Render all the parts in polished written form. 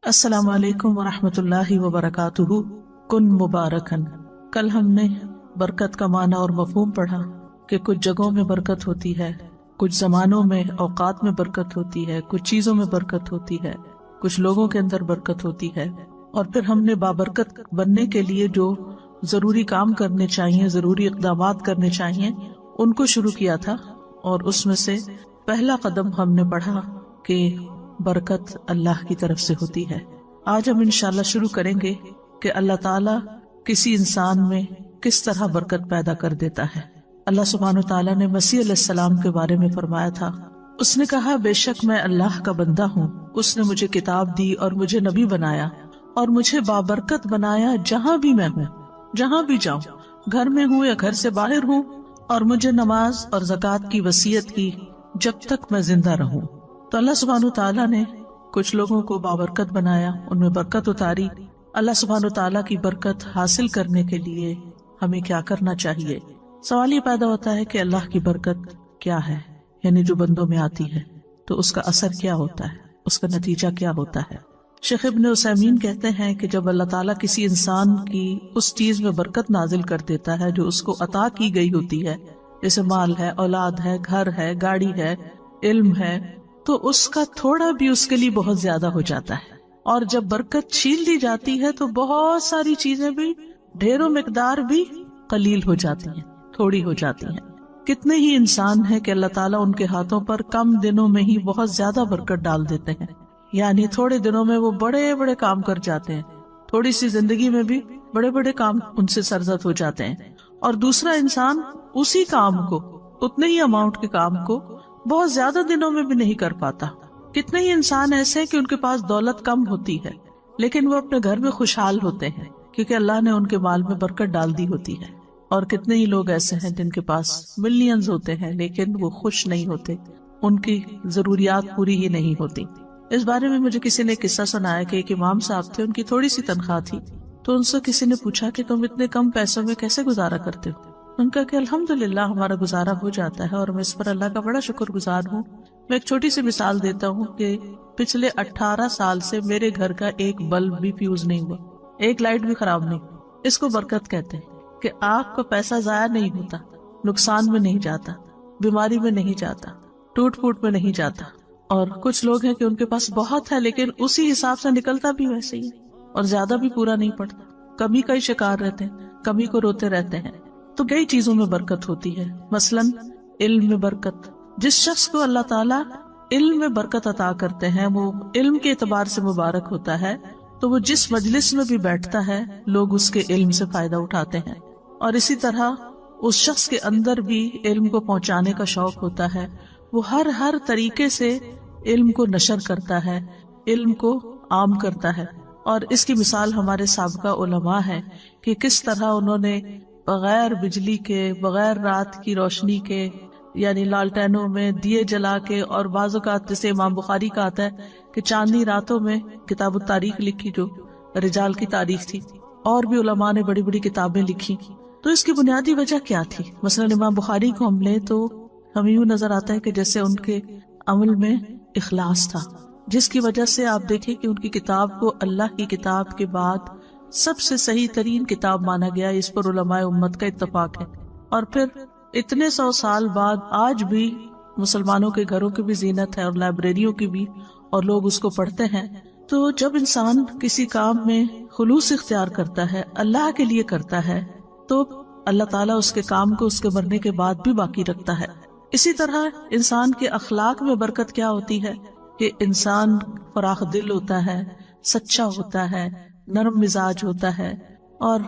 السلام علیکم ورحمۃ اللہ وبرکاتہ۔ کن مبارکن۔ کل ہم نے برکت کا معنی اور مفہوم پڑھا کہ کچھ جگہوں میں برکت ہوتی ہے، کچھ زمانوں میں اوقات میں برکت ہوتی ہے، کچھ چیزوں میں برکت ہوتی ہے، کچھ لوگوں کے اندر برکت ہوتی ہے، اور پھر ہم نے بابرکت بننے کے لیے جو ضروری کام کرنے چاہیے، ضروری اقدامات کرنے چاہیے، ان کو شروع کیا تھا۔ اور اس میں سے پہلا قدم ہم نے پڑھا کہ برکت اللہ کی طرف سے ہوتی ہے۔ آج ہم انشاءاللہ شروع کریں گے کہ اللہ تعالیٰ کسی انسان میں کس طرح برکت پیدا کر دیتا ہے۔ اللہ سبحانہ وتعالیٰ نے مسیح علیہ السلام کے بارے میں فرمایا تھا، اس نے کہا بے شک میں اللہ کا بندہ ہوں، اس نے مجھے کتاب دی اور مجھے نبی بنایا اور مجھے بابرکت بنایا جہاں بھی میں ہوں، جہاں بھی جاؤں، گھر میں ہوں یا گھر سے باہر ہوں، اور مجھے نماز اور زکوٰۃ کی وصیت کی جب تک میں زندہ رہوں۔ تو اللہ سبحانہ وتعالیٰ نے کچھ لوگوں کو بابرکت بنایا، ان میں برکت اتاری۔ اللہ سبحانہ وتعالیٰ کی برکت حاصل کرنے کے لیے ہمیں کیا کرنا چاہیے؟ سوال یہ پیدا ہوتا ہے کہ اللہ کی برکت کیا ہے، یعنی جو بندوں میں آتی ہے تو اس کا اثر کیا ہوتا ہے، اس کا نتیجہ کیا ہوتا ہے؟ شیخ ابن عثیمین کہتے ہیں کہ جب اللہ تعالیٰ کسی انسان کی اس چیز میں برکت نازل کر دیتا ہے جو اس کو عطا کی گئی ہوتی ہے، جیسے مال ہے، اولاد ہے، گھر ہے، گاڑی ہے، علم ہے، تو اس کا تھوڑا بھی اس کے لیے بہت زیادہ ہو جاتا ہے۔ اور جب برکت چھین لی جاتی ہے تو بہت ساری چیزیں بھی، ڈھیروں مقدار بھی قلیل ہو جاتی ہیں، تھوڑی ہو جاتی ہیں۔ کتنے ہی انسان ہیں کہ اللہ تعالیٰ ان کے ہاتھوں پر کم دنوں میں ہی بہت زیادہ برکت ڈال دیتے ہیں، یعنی تھوڑے دنوں میں وہ بڑے بڑے کام کر جاتے ہیں، تھوڑی سی زندگی میں بھی بڑے بڑے کام ان سے سرزد ہو جاتے ہیں۔ اور دوسرا انسان اسی کام کو، اتنے ہی اماؤنٹ کے کام کو بہت زیادہ دنوں میں بھی نہیں کر پاتا۔ کتنے ہی انسان ایسے کہ ان کے پاس دولت کم ہوتی ہے لیکن وہ اپنے گھر میں خوشحال ہوتے ہیں کیونکہ اللہ نے ان کے مال میں برکت ڈال دی ہوتی ہے۔ اور کتنے ہی لوگ ایسے ہیں جن کے پاس ملینز ہوتے ہیں لیکن وہ خوش نہیں ہوتے، ان کی ضروریات پوری ہی نہیں ہوتی۔ اس بارے میں مجھے کسی نے قصہ سنایا کہ ایک امام صاحب تھے، ان کی تھوڑی سی تنخواہ تھی، تو ان سے کسی نے پوچھا کہ تم اتنے کم پیسوں میں کیسے گزارا کرتے ہو؟ ان کا کہ الحمدللہ ہمارا گزارا ہو جاتا ہے اور میں اس پر اللہ کا بڑا شکر گزار ہوں۔ میں ایک چھوٹی سی مثال دیتا ہوں کہ پچھلے 18 سال سے میرے گھر کا ایک بلب بھی فیوز نہیں ہوا، ایک لائٹ بھی خراب نہیں۔ اس کو برکت کہتے ہیں کہ آپ کا پیسہ ضائع نہیں ہوتا، نقصان میں نہیں جاتا، بیماری میں نہیں جاتا، ٹوٹ پھوٹ میں نہیں جاتا۔ اور کچھ لوگ ہیں کہ ان کے پاس بہت ہے لیکن اسی حساب سے نکلتا بھی ویسے ہی اور زیادہ بھی پورا نہیں پڑتا، کمی کا ہی شکار رہتے ہیں، کمی کو روتے رہتے ہیں۔ تو کئی چیزوں میں برکت ہوتی ہے، مثلاً علم میں برکت۔ جس شخص کو اللہ تعالیٰ علم میں برکت عطا کرتے ہیں وہ علم کے اعتبار سے مبارک ہوتا ہے، تو وہ جس مجلس میں بھی بیٹھتا ہے لوگ اس کے علم سے فائدہ اٹھاتے ہیں۔ اور اسی طرح اس شخص کے اندر بھی علم کو پہنچانے کا شوق ہوتا ہے، وہ ہر طریقے سے علم کو نشر کرتا ہے، علم کو عام کرتا ہے۔ اور اس کی مثال ہمارے سابقہ علماء ہے کہ کس طرح انہوں نے بغیر بجلی کے، بغیر رات کی روشنی کے، یعنی لالٹینوں میں دیے جلا کے، اور بعض اوقات جیسے امام بخاری کا آتا ہے کہ چاندنی راتوں میں کتاب التاریخ لکھی جو رجال کی تاریخ تھی، اور بھی علماء نے بڑی بڑی کتابیں لکھی۔ تو اس کی بنیادی وجہ کیا تھی؟ مثلا امام بخاری کو ہم لیں تو ہمیں یوں نظر آتا ہے کہ جیسے ان کے عمل میں اخلاص تھا، جس کی وجہ سے آپ دیکھیں کہ ان کی کتاب کو اللہ کی کتاب کے بعد سب سے صحیح ترین کتاب مانا گیا، اس پر علماء امت کا اتفاق ہے۔ اور پھر اتنے 100 سال بعد آج بھی مسلمانوں کے گھروں کی بھی زینت ہے اور لائبریریوں کی بھی، اور لوگ اس کو پڑھتے ہیں۔ تو جب انسان کسی کام میں خلوص اختیار کرتا ہے، اللہ کے لیے کرتا ہے، تو اللہ تعالیٰ اس کے کام کو اس کے مرنے کے بعد بھی باقی رکھتا ہے۔ اسی طرح انسان کے اخلاق میں برکت کیا ہوتی ہے کہ انسان فراخ دل ہوتا ہے، سچا ہوتا ہے، نرم مزاج ہوتا ہے، اور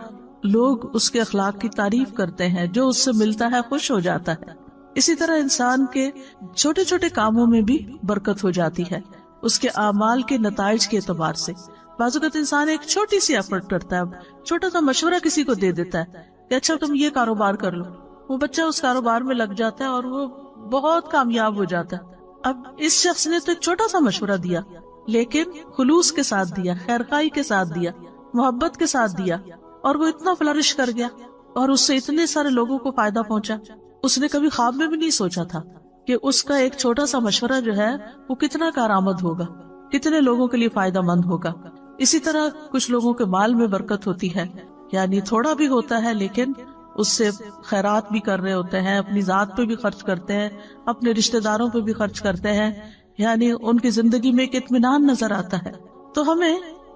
لوگ اس کے اخلاق کی تعریف کرتے ہیں، جو اس سے ملتا ہے خوش ہو جاتا ہے۔ اسی طرح انسان کے چھوٹے چھوٹے کاموں میں بھی برکت ہو جاتی ہے، اس کے اعمال کے نتائج کے اعتبار سے۔ بعض اوقات انسان ایک چھوٹی سی ایفرٹ کرتا ہے، چھوٹا سا مشورہ کسی کو دے دیتا ہے کہ اچھا تم یہ کاروبار کر لو، وہ بچہ اس کاروبار میں لگ جاتا ہے اور وہ بہت کامیاب ہو جاتا ہے۔ اب اس شخص نے تو ایک چھوٹا سا مشورہ دیا لیکن خلوص کے ساتھ دیا، خیرخواہی کے ساتھ دیا، محبت کے ساتھ دیا، اور وہ اتنا فلرش کر گیا اور اس سے اتنے سارے لوگوں کو فائدہ پہنچا۔ اس نے کبھی خواب میں بھی نہیں سوچا تھا کہ اس کا ایک چھوٹا سا مشورہ جو ہے وہ کتنا کارآمد ہوگا، کتنے لوگوں کے لیے فائدہ مند ہوگا۔ اسی طرح کچھ لوگوں کے مال میں برکت ہوتی ہے، یعنی تھوڑا بھی ہوتا ہے لیکن اس سے خیرات بھی کر رہے ہوتے ہیں، اپنی ذات پہ بھی خرچ کرتے ہیں، اپنے رشتہ داروں پہ بھی خرچ کرتے ہیں، یعنی ان کی زندگی میں ایک اطمینان نظر آتا ہے۔ تو ہمیں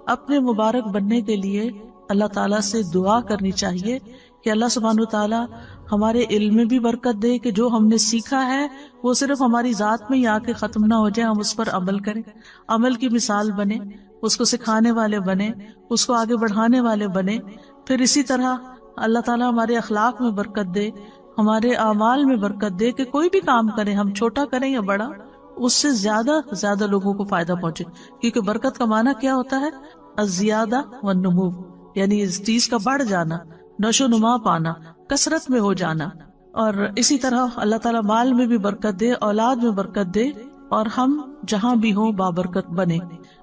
اپنے مبارک بننے کے لیے اللہ تعالیٰ سے دعا کرنی چاہیے کہ اللہ سبحانہ وتعالیٰ ہمارے علم میں بھی برکت دے، کہ جو ہم نے سیکھا ہے وہ صرف ہماری ذات میں ہی آ کے ختم نہ ہو جائے، ہم اس پر عمل کریں، عمل کی مثال بنے، اس کو سکھانے والے بنے، اس کو آگے بڑھانے والے بنے۔ پھر اسی طرح اللہ تعالیٰ ہمارے اخلاق میں برکت دے، ہمارے اعمال میں برکت دے، کہ کوئی بھی کام کریں، ہم چھوٹا کریں یا بڑا، اس سے زیادہ لوگوں کو فائدہ پہنچے، کیونکہ برکت کا معنی کیا ہوتا ہے؟ الزیادہ والنمو، یعنی اس چیز کا بڑھ جانا، نشو نما پانا، کثرت میں ہو جانا۔ اور اسی طرح اللہ تعالیٰ مال میں بھی برکت دے، اولاد میں برکت دے، اور ہم جہاں بھی ہوں بابرکت بنے۔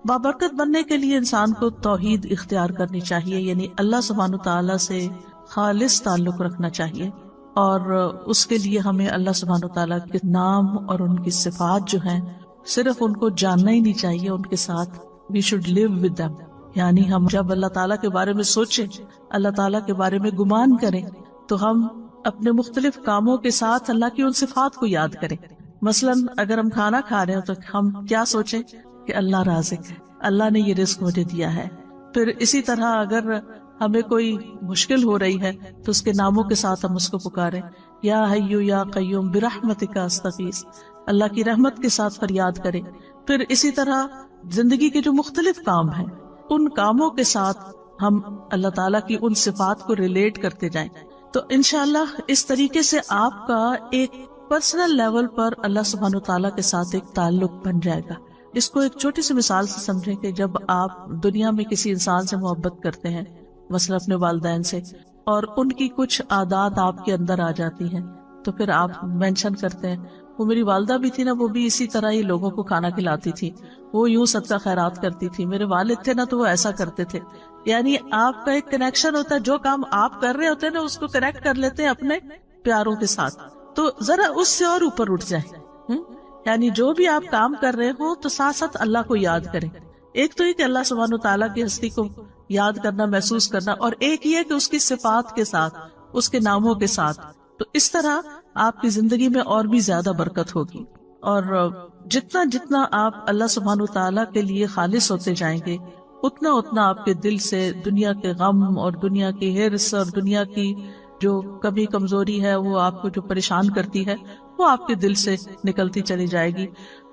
بابرکت بننے کے لیے انسان کو توحید اختیار کرنی چاہیے، یعنی اللہ سبحانہ تعالیٰ سے خالص تعلق رکھنا چاہیے، اور اس کے لیے ہمیں اللہ سبحانہ تعالیٰ کے نام اور ان کی صفات جو ہیں صرف ان کو جاننا ہی نہیں چاہیے، ان کے ساتھ we should live with them، یعنی ہم جب اللہ تعالیٰ کے بارے میں سوچیں، اللہ تعالیٰ کے بارے میں گمان کریں، تو ہم اپنے مختلف کاموں کے ساتھ اللہ کی ان صفات کو یاد کریں۔ مثلا اگر ہم کھانا کھا رہے ہیں تو ہم کیا سوچیں کہ اللہ رازق ہے، اللہ نے یہ رزق مجھے دیا ہے۔ پھر اسی طرح اگر ہمیں کوئی مشکل ہو رہی ہے تو اس کے ناموں کے ساتھ ہم اس کو پکاریں، یا حیو یا قیوم برحمتک استغیث، اللہ کی رحمت کے ساتھ فریاد کریں۔ پھر اسی طرح زندگی کے جو مختلف کام ہیں ان کاموں کے ساتھ ہم اللہ تعالیٰ کی ان صفات کو ریلیٹ کرتے جائیں، تو انشاءاللہ اس طریقے سے آپ کا ایک پرسنل لیول پر اللہ سبحانہ تعالیٰ کے ساتھ ایک تعلق بن جائے گا۔ اس کو ایک چھوٹی سی مثال سے سمجھیں کہ جب آپ دنیا میں کسی انسان سے محبت کرتے ہیں، مثلا اپنے والدین سے، اور ان کی کچھ عادات آپ کے اندر آ جاتی ہیں، تو پھر آپ مینشن کرتے ہیں وہ میری والدہ بھی تھی نا، وہ بھی اسی طرح ہی لوگوں کو کھانا کھلاتی تھی، وہ یوں صدقہ خیرات کرتی تھی، میرے والد تھے نا تو وہ ایسا کرتے تھے۔ یعنی آپ کا ایک کنیکشن ہوتا ہے، جو کام آپ کر رہے ہوتے ہیں نا اس کو کنیکٹ کر لیتے ہیں اپنے پیاروں کے ساتھ، تو ذرا اس سے اور اوپر اٹھ جائیں۔ یعنی جو بھی آپ کام کر رہے ہو تو ساتھ ساتھ اللہ کو یاد کریں۔ ایک تو یہ کہ اللہ سبحانہ تعالیٰ کی ہستی کو یاد کرنا، محسوس کرنا، اور ایک یہ کہ اس کی صفات کے ساتھ، اس کے ناموں کے ساتھ، تو اس طرح آپ کی زندگی میں اور بھی زیادہ برکت ہوگی۔ اور جتنا جتنا آپ اللہ سبحانہ تعالیٰ کے لیے خالص ہوتے جائیں گے، اتنا اتنا آپ کے دل سے دنیا کے غم اور دنیا کی ہرس اور دنیا کی جو کمی کمزوری ہے، وہ آپ کو جو پریشان کرتی ہے، وہ آپ کے دل سے نکلتی چلی جائے گی۔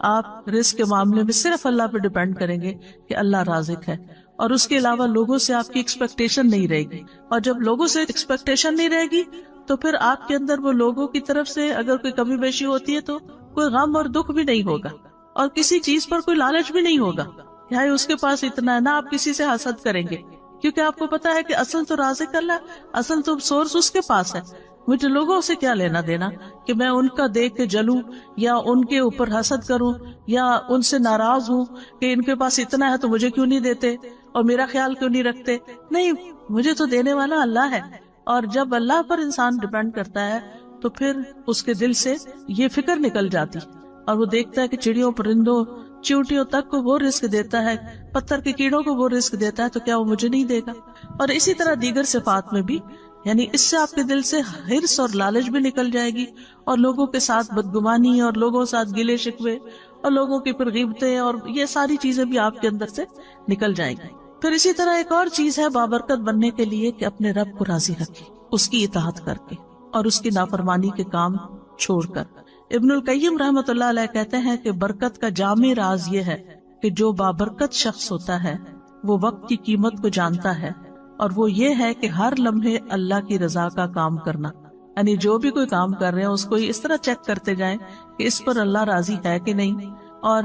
آپ رزق کے معاملے میں صرف اللہ پہ ڈیپینڈ کریں گے کہ اللہ رازق ہے، اور اس کے علاوہ لوگوں سے آپ کی ایکسپیکٹیشن نہیں رہے گی۔ اور جب لوگوں سے ایکسپیکٹیشن نہیں رہے گی تو پھر آپ کے اندر وہ لوگوں کی طرف سے اگر کوئی کمی بیشی ہوتی ہے تو کوئی غم اور دکھ بھی نہیں ہوگا، اور کسی چیز پر کوئی لالچ بھی نہیں ہوگا، یعنی اس کے پاس اتنا ہے، نہ آپ کسی سے حسد کریں گے، کیونکہ آپ کو پتا ہے کہ اصل تو رازق اللہ، اصل تو سورس اس کے پاس ہے۔ مجھے لوگوں سے کیا لینا دینا کہ میں ان کا دیکھ کے جلوں یا ان کے اوپر حسد کروں یا ان سے ناراض ہوں کہ ان کے پاس اتنا ہے تو مجھے کیوں نہیں دیتے اور میرا خیال کیوں نہیں رکھتے۔ نہیں، مجھے تو دینے والا اللہ ہے، اور جب اللہ پر انسان ڈیپینڈ کرتا ہے تو پھر اس کے دل سے یہ فکر نکل جاتی، اور وہ دیکھتا ہے کہ چڑیوں پرندوں چیونٹیوں تک کو وہ رزق دیتا ہے، پتھر کے کیڑوں کو وہ رزق دیتا ہے، تو کیا وہ مجھے نہیں دے گا؟ اور اسی طرح دیگر صفات میں بھی، یعنی اس سے آپ کے دل سے ہرس اور لالچ بھی نکل جائے گی، اور لوگوں کے ساتھ بدگمانی اور لوگوں کے ساتھ گلے شکوے اور لوگوں کی پھر غیبتیں اور یہ ساری چیزیں بھی آپ کے اندر سے نکل جائیں گی۔ پھر اسی طرح ایک اور چیز ہے بابرکت بننے کے لیے کہ اپنے رب کو راضی رکھیں، اس کی اطاعت کر کے اور اس کی نافرمانی کے کام چھوڑ کر۔ ابن القیم رحمۃ اللہ علیہ کہتے ہیں کہ برکت کا جامع راز یہ ہے کہ جو بابرکت شخص ہوتا ہے وہ وقت کی قیمت کو جانتا ہے، اور وہ یہ ہے کہ ہر لمحے اللہ کی رضا کا کام کرنا، یعنی جو بھی کوئی کام کر رہے ہیں اس کو اس طرح چیک کرتے جائیں کہ اس پر اللہ راضی ہے کہ نہیں، اور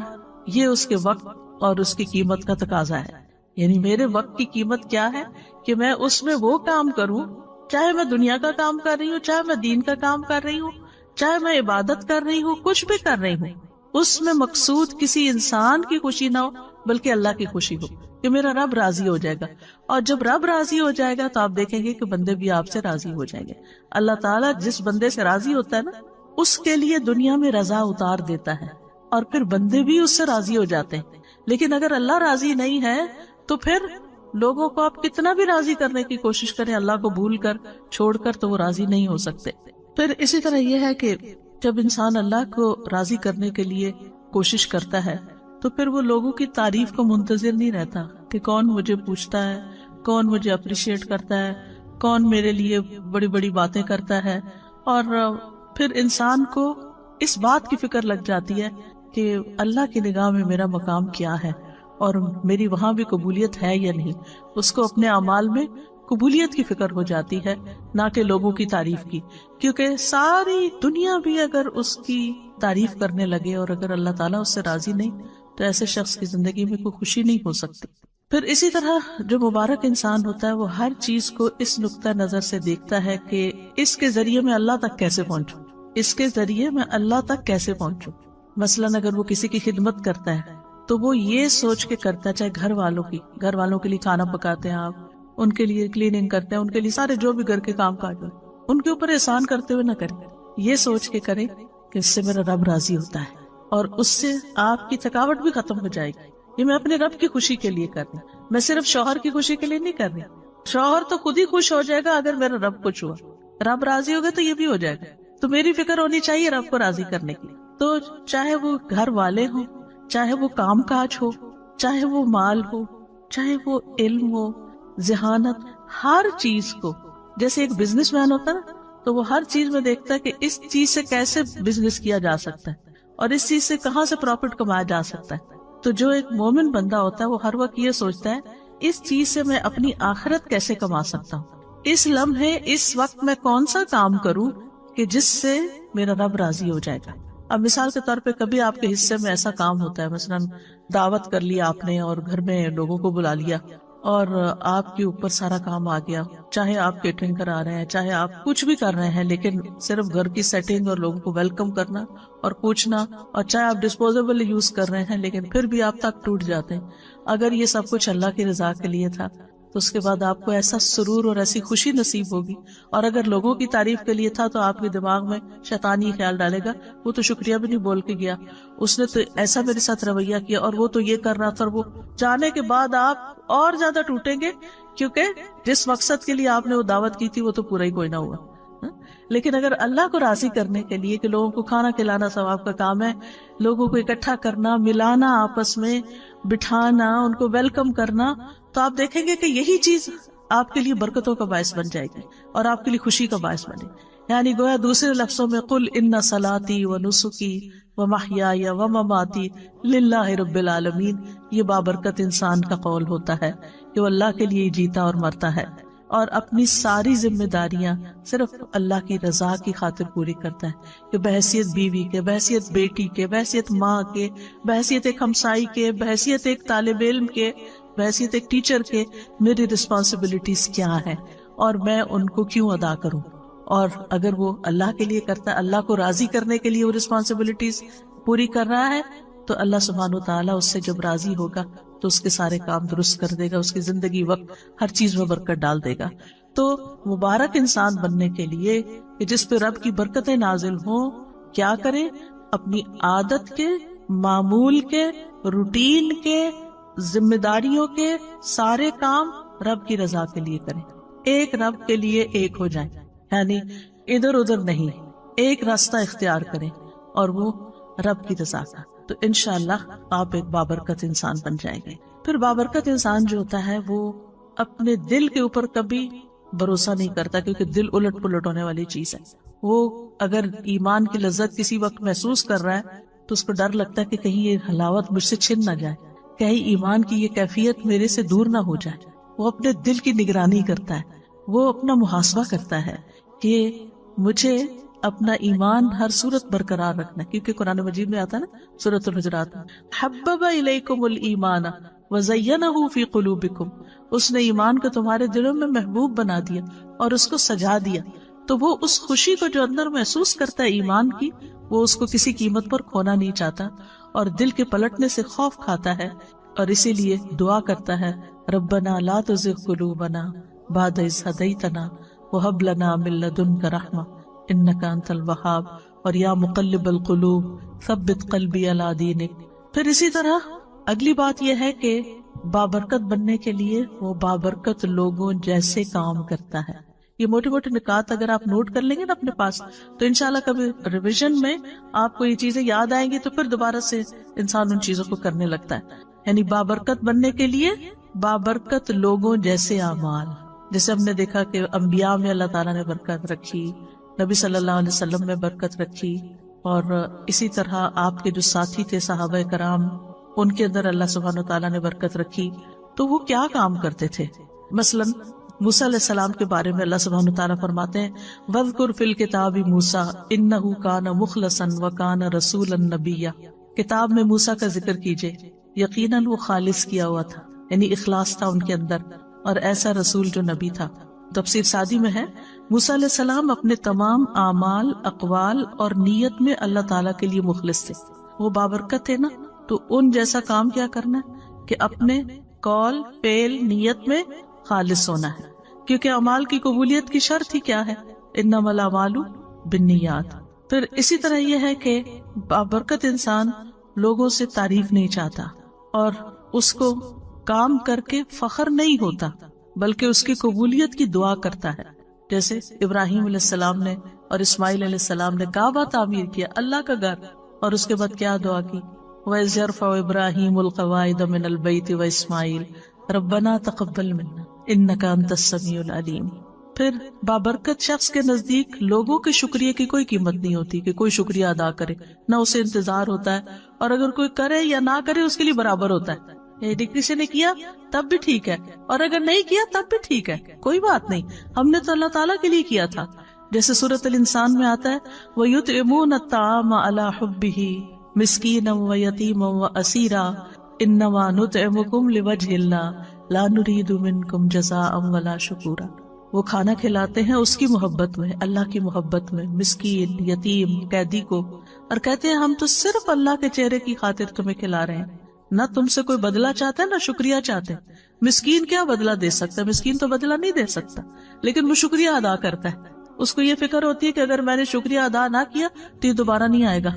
یہ اس کے وقت اور اس کی قیمت کا تقاضا ہے۔ یعنی میرے وقت کی قیمت کیا ہے کہ میں اس میں وہ کام کروں، چاہے میں دنیا کا کام کر رہی ہوں، چاہے میں دین کا کام کر رہی ہوں، چاہے میں عبادت کر رہی ہوں، کچھ بھی کر رہی ہوں، اس میں مقصود کسی انسان کی خوشی نہ ہو بلکہ اللہ کی خوشی ہو کہ میرا رب راضی ہو جائے گا۔ اور جب رب راضی ہو جائے گا تو آپ دیکھیں گے کہ بندے بھی آپ سے راضی ہو جائیں گے۔ اللہ تعالیٰ جس بندے سے راضی ہوتا ہے نا، اس کے لیے دنیا میں رضا اتار دیتا ہے، اور پھر بندے بھی اس سے راضی ہو جاتے ہیں۔ لیکن اگر اللہ راضی نہیں ہے تو پھر لوگوں کو آپ کتنا بھی راضی کرنے کی کوشش کریں، اللہ کو بھول کر چھوڑ کر، تو وہ راضی نہیں ہو سکتے. پھر اسی طرح یہ ہے کہ جب انسان اللہ کو راضی کرنے کے لیے کوشش کرتا ہے تو پھر وہ لوگوں کی تعریف کو منتظر نہیں رہتا کہ کون مجھے پوچھتا ہے، کون مجھے اپریشیٹ کرتا ہے، کون میرے لیے بڑی بڑی باتیں کرتا ہے. اور پھر انسان کو اس بات کی فکر لگ جاتی ہے کہ اللہ کی نگاہ میں میرا مقام کیا ہے اور میری وہاں بھی قبولیت ہے یا نہیں. اس کو اپنے اعمال میں قبولیت کی فکر ہو جاتی ہے، نہ کہ لوگوں کی تعریف کی، کیونکہ ساری دنیا بھی اگر اس کی تعریف کرنے لگے اور اگر اللہ تعالیٰ اس سے راضی نہیں تو ایسے شخص کی زندگی میں کوئی خوشی نہیں ہو سکتی. پھر اسی طرح جو مبارک انسان ہوتا ہے وہ ہر چیز کو اس نقطہ نظر سے دیکھتا ہے کہ اس کے ذریعے میں اللہ تک کیسے پہنچوں، اس کے ذریعے میں اللہ تک کیسے پہنچوں. مثلاً اگر وہ کسی کی خدمت کرتا ہے تو وہ یہ سوچ کے کرتا ہے، چاہے گھر والوں کے لیے کھانا پکاتے ہیں آپ، ان کے لیے کلیننگ کرتے ہیں، ان کے لیے سارے جو بھی گھر کے کام کاج ہیں ان کے اوپر احسان کرتے ہوئے نہ کریں، یہ سوچ کے کریں کہ اس سے میرا رب راضی ہوتا ہے اور اس سے آپ کی تھکاوٹ بھی ختم ہو جائے گی. یہ میں اپنے رب کی خوشی کے لیے کر رہی ہوں، میں صرف شوہر کی خوشی کے لیے نہیں کر رہی. شوہر تو خود ہی خوش ہو جائے گا اگر میرا رب خوش ہوا، رب راضی ہوگا تو یہ بھی ہو جائے گا. تو میری فکر ہونی چاہیے رب کو راضی کرنے کی. تو چاہے وہ گھر والے ہوں، چاہے وہ کام کاج ہو، چاہے وہ مال ہو، چاہے وہ علم ہو، ذہانت، ہر چیز کو، جیسے ایک بزنس مین ہوتا ہے نا تو وہ ہر چیز میں دیکھتا ہے کہ اس چیز سے کیسے بزنس کیا جا سکتا ہے اور اس چیز سے کہاں سے پروفٹ کمایا جا سکتا ہے. تو جو ایک مومن بندہ ہوتا ہے وہ ہر وقت یہ سوچتا ہے اس چیز سے میں اپنی آخرت کیسے کما سکتا ہوں، اس لمحے اس وقت میں کون سا کام کروں کہ جس سے میرا رب راضی ہو جائے گا. اب مثال کے طور پہ کبھی آپ کے حصے میں ایسا کام ہوتا ہے، مثلاً دعوت کر لیا آپ نے اور گھر میں لوگوں کو بلا لیا اور آپ کے اوپر سارا کام آ گیا، چاہے آپ کیٹرنگ کرا رہے ہیں، چاہے آپ کچھ بھی کر رہے ہیں، لیکن صرف گھر کی سیٹنگ اور لوگوں کو ویلکم کرنا اور پوچھنا، اور چاہے آپ ڈسپوزیبل یوز کر رہے ہیں لیکن پھر بھی آپ تک ٹوٹ جاتے ہیں. اگر یہ سب کچھ اللہ کی رضا کے لیے تھا تو اس کے بعد آپ کو ایسا سرور اور ایسی خوشی نصیب ہوگی. اور اگر لوگوں کی تعریف کے لیے تھا تو آپ کے دماغ میں شیطان یہ خیال ڈالے گا وہ تو شکریہ بھی نہیں بول کے گیا، اس نے تو ایسا میرے ساتھ رویہ کیا اور وہ تو یہ کر رہا تھا، اور وہ جانے کے بعد آپ اور زیادہ ٹوٹیں گے کیونکہ جس مقصد کے لیے آپ نے وہ دعوت کی تھی وہ تو پورا ہی کوئی نہ ہوا. لیکن اگر اللہ کو راضی کرنے کے لیے کہ لوگوں کو کھانا کھلانا ثواب کا کام ہے، لوگوں کو اکٹھا کرنا، ملانا، آپس میں بٹھانا، ان کو ویلکم کرنا، تو آپ دیکھیں گے کہ یہی چیز آپ کے لیے برکتوں کا باعث بن جائے گی اور آپ کے لیے خوشی کا باعث بنے. یعنی گویا دوسرے لفظوں میں قل ان صلاتی و نسکی و محیای و مماتی للہ رب العالمین، یہ بابرکت انسان کا قول ہوتا ہے کہ وہ اللہ کے لیے جیتا اور مرتا ہے اور اپنی ساری ذمہ داریاں صرف اللہ کی رضا کی خاطر پوری کرتا ہے، کہ بحیثیت بیوی کے، بحیثیت بیٹی کے، بحیثیت ماں کے، بحیثیت ایک ہمسائی کے، بحیثیت ایک طالب علم کے، بحیثیت ایک ٹیچر کے، میری رسپانسبلٹیز کیا ہے اور میں ان کو کیوں ادا کروں. اور اگر وہ اللہ کے لیے کرتا ہے، اللہ کو راضی کرنے کے لیے وہ رسپانسبلٹیز پوری کر رہا ہے، تو اللہ سبحانہ وتعالیٰ اس سے جب راضی ہوگا تو اس کے سارے کام درست کر دے گا، اس کی زندگی وقت ہر چیز میں برکت ڈال دے گا. تو مبارک انسان بننے کے لیے کہ جس پہ رب کی برکتیں نازل ہوں، کیا کریں؟ اپنی عادت کے، معمول کے، روٹین کے، ذمہ داریوں کے سارے کام رب کی رضا کے لیے کریں. ایک رب کے لیے ایک ہو جائیں، یعنی ادھر ادھر نہیں، ایک راستہ اختیار کریں اور وہ رب کی رضا کا. تو انشاءاللہ آپ ایک بابرکت انسان بن جائیں گے. پھر بابرکت انسان جو ہوتا ہے وہ اپنے دل کے اوپر کبھی بھروسہ نہیں کرتا، کیونکہ دل الٹ پلٹ ہونے والی چیز ہے. وہ اگر ایمان کی لذت کسی وقت محسوس کر رہا ہے تو اس کو ڈر لگتا ہے کہ کہیں یہ حلاوت مجھ سے چھن نہ جائے، کہیں ایمان کی یہ کیفیت میرے سے دور نہ ہو جائے. وہ اپنے دل کی نگرانی کرتا ہے، وہ اپنا محاسبہ کرتا ہے کہ مجھے اپنا ایمان ہر صورت برقرار رکھنا، کیونکہ قرآن مجید میں آتا ہے نا سورۃ الحجرات میں، حبب الیکم الایمان وزینہ فی قلوبکم، اس نے ایمان کو تمہارے دلوں میں محبوب بنا دیا اور اس کو سجا دیا. تو وہ اس خوشی کو جو اندر محسوس کرتا ہے ایمان کی، وہ اس کو کسی قیمت پر کھونا نہیں چاہتا اور دل کے پلٹنے سے خوف کھاتا ہے، اور اسی لیے دعا کرتا ہے ربنا لا تزغ قلوبنا بعد اذ ہدیتنا وہب لنا من لدنک رحمہ انک انت الوہاب، اور یا مقلب القلوب ثبت قلبی علی دینک. پھر اسی طرح اگلی بات یہ ہے کہ بابرکت بننے کے لیے وہ بابرکت لوگوں جیسے کام کرتا ہے. یہ موٹے موٹے نکات اگر آپ نوٹ کر لیں گے نا اپنے پاس تو انشاءاللہ کبھی ریویژن میں آپ کو یہ چیزیں یاد آئیں گی تو پھر دوبارہ سے انسان ان چیزوں کو کرنے لگتا ہے. یعنی بابرکت بننے کے لیے بابرکت لوگوں جیسے اعمال. جیسے ہم نے دیکھا کہ انبیاء میں اللہ تعالیٰ نے برکت رکھی، نبی صلی اللہ علیہ وسلم میں برکت رکھی، اور اسی طرح آپ کے جو ساتھی تھے صحابہ کرام ان کے اندر اللہ سبحانہ وتعالیٰ نے برکت رکھی. تو وہ کیا کام کرتے تھے؟ مثلا موسیٰ علیہ السلام کے بارے میں اللہ سبحانہ وتعالیٰ فرماتے ہیں وَاذْكُرْ فِي الْكِتَابِ مُوسَىٰ إِنَّهُ كَانَ مُخْلَصًا وَكَانَ رَسُولًا نَبِيًّا. کتاب میں موسیٰ کا ذکر کیجئے، یقیناً وہ خالص کیا ہوا تھا، یعنی اخلاص تھا ان کے اندر، اور ایسا رسول جو نبی تھا. تفسیر سعدی میں ہے موسیٰ علیہ السلام اپنے تمام اعمال، اقوال اور نیت میں اللہ تعالیٰ کے لیے مخلص تھے. وہ بابرکت تھے نا، تو ان جیسا کام کیا کرنا ہے کہ اپنے قول، فعل، نیت میں خالص ہونا ہے. کیونکہ اعمال کی قبولیت کی شرط ہی کیا ہے؟ انما الاعمال بالنیات. پھر اسی طرح یہ ہے کہ بابرکت انسان لوگوں سے تعریف نہیں چاہتا اور اس کو کام کر کے فخر نہیں ہوتا، بلکہ اس کی قبولیت کی دعا کرتا ہے. جیسے ابراہیم علیہ السلام نے اور اسماعیل علیہ السلام نے کعبہ تعمیر کیا، اللہ کا گھر، اور اس کے بعد کیا دعا کی؟ وَإِذْ يَرْفَعُ إِبْرَاهِيمُ الْقَوَاعِدَ مِنَ الْبَيْتِ وَإِسْمَاعِيلُ رَبَّنَا تَقَبَّلْ مِنَّا إِنَّكَ أَنْتَ السَّمِيعُ الْعَلِيمُ. پھر بابرکت شخص کے نزدیک لوگوں کے شکریہ کی کوئی قیمت نہیں ہوتی کہ کوئی شکریہ ادا کرے، نہ اسے انتظار ہوتا ہے، اور اگر کوئی کرے یا نہ کرے اس کے لیے برابر ہوتا ہے. کسی نے کیا تب بھی ٹھیک ہے، اور اگر نہیں کیا تب بھی ٹھیک ہے، کوئی بات نہیں، ہم نے تو اللہ تعالیٰ کے لیے کیا تھا. جیسے سورۃ الانسان میں آتا ہے وَيُطْعِمُونَ الطَّعَامَ عَلَى حُبِّهِ مِسْكِينًا وَيَتِيمًا وَأَسِيرًا إِنَّمَا نُطْعِمُكُمْ لِوَجْهِ اللَّهِ لَا نُرِيدُ مِنكُمْ جَزَاءً وَلَا شُكُورًا. وہ کھانا کھلاتے ہیں اس کی محبت میں، اللہ کی محبت میں، مسکین، یتیم، قیدی کو، اور کہتے ہیں ہم تو صرف اللہ کے چہرے کی خاطر تمہیں کھلا رہے ہیں، نہ تم سے کوئی بدلہ چاہتے ہیں نہ شکریہ چاہتے ہیں. مسکین کیا بدلہ دے سکتا ہے؟ مسکین تو بدلہ نہیں دے سکتا، لیکن وہ شکریہ ادا کرتا ہے. اس کو یہ فکر ہوتی ہے کہ اگر میں نے شکریہ ادا نہ کیا تو یہ دوبارہ نہیں آئے گا،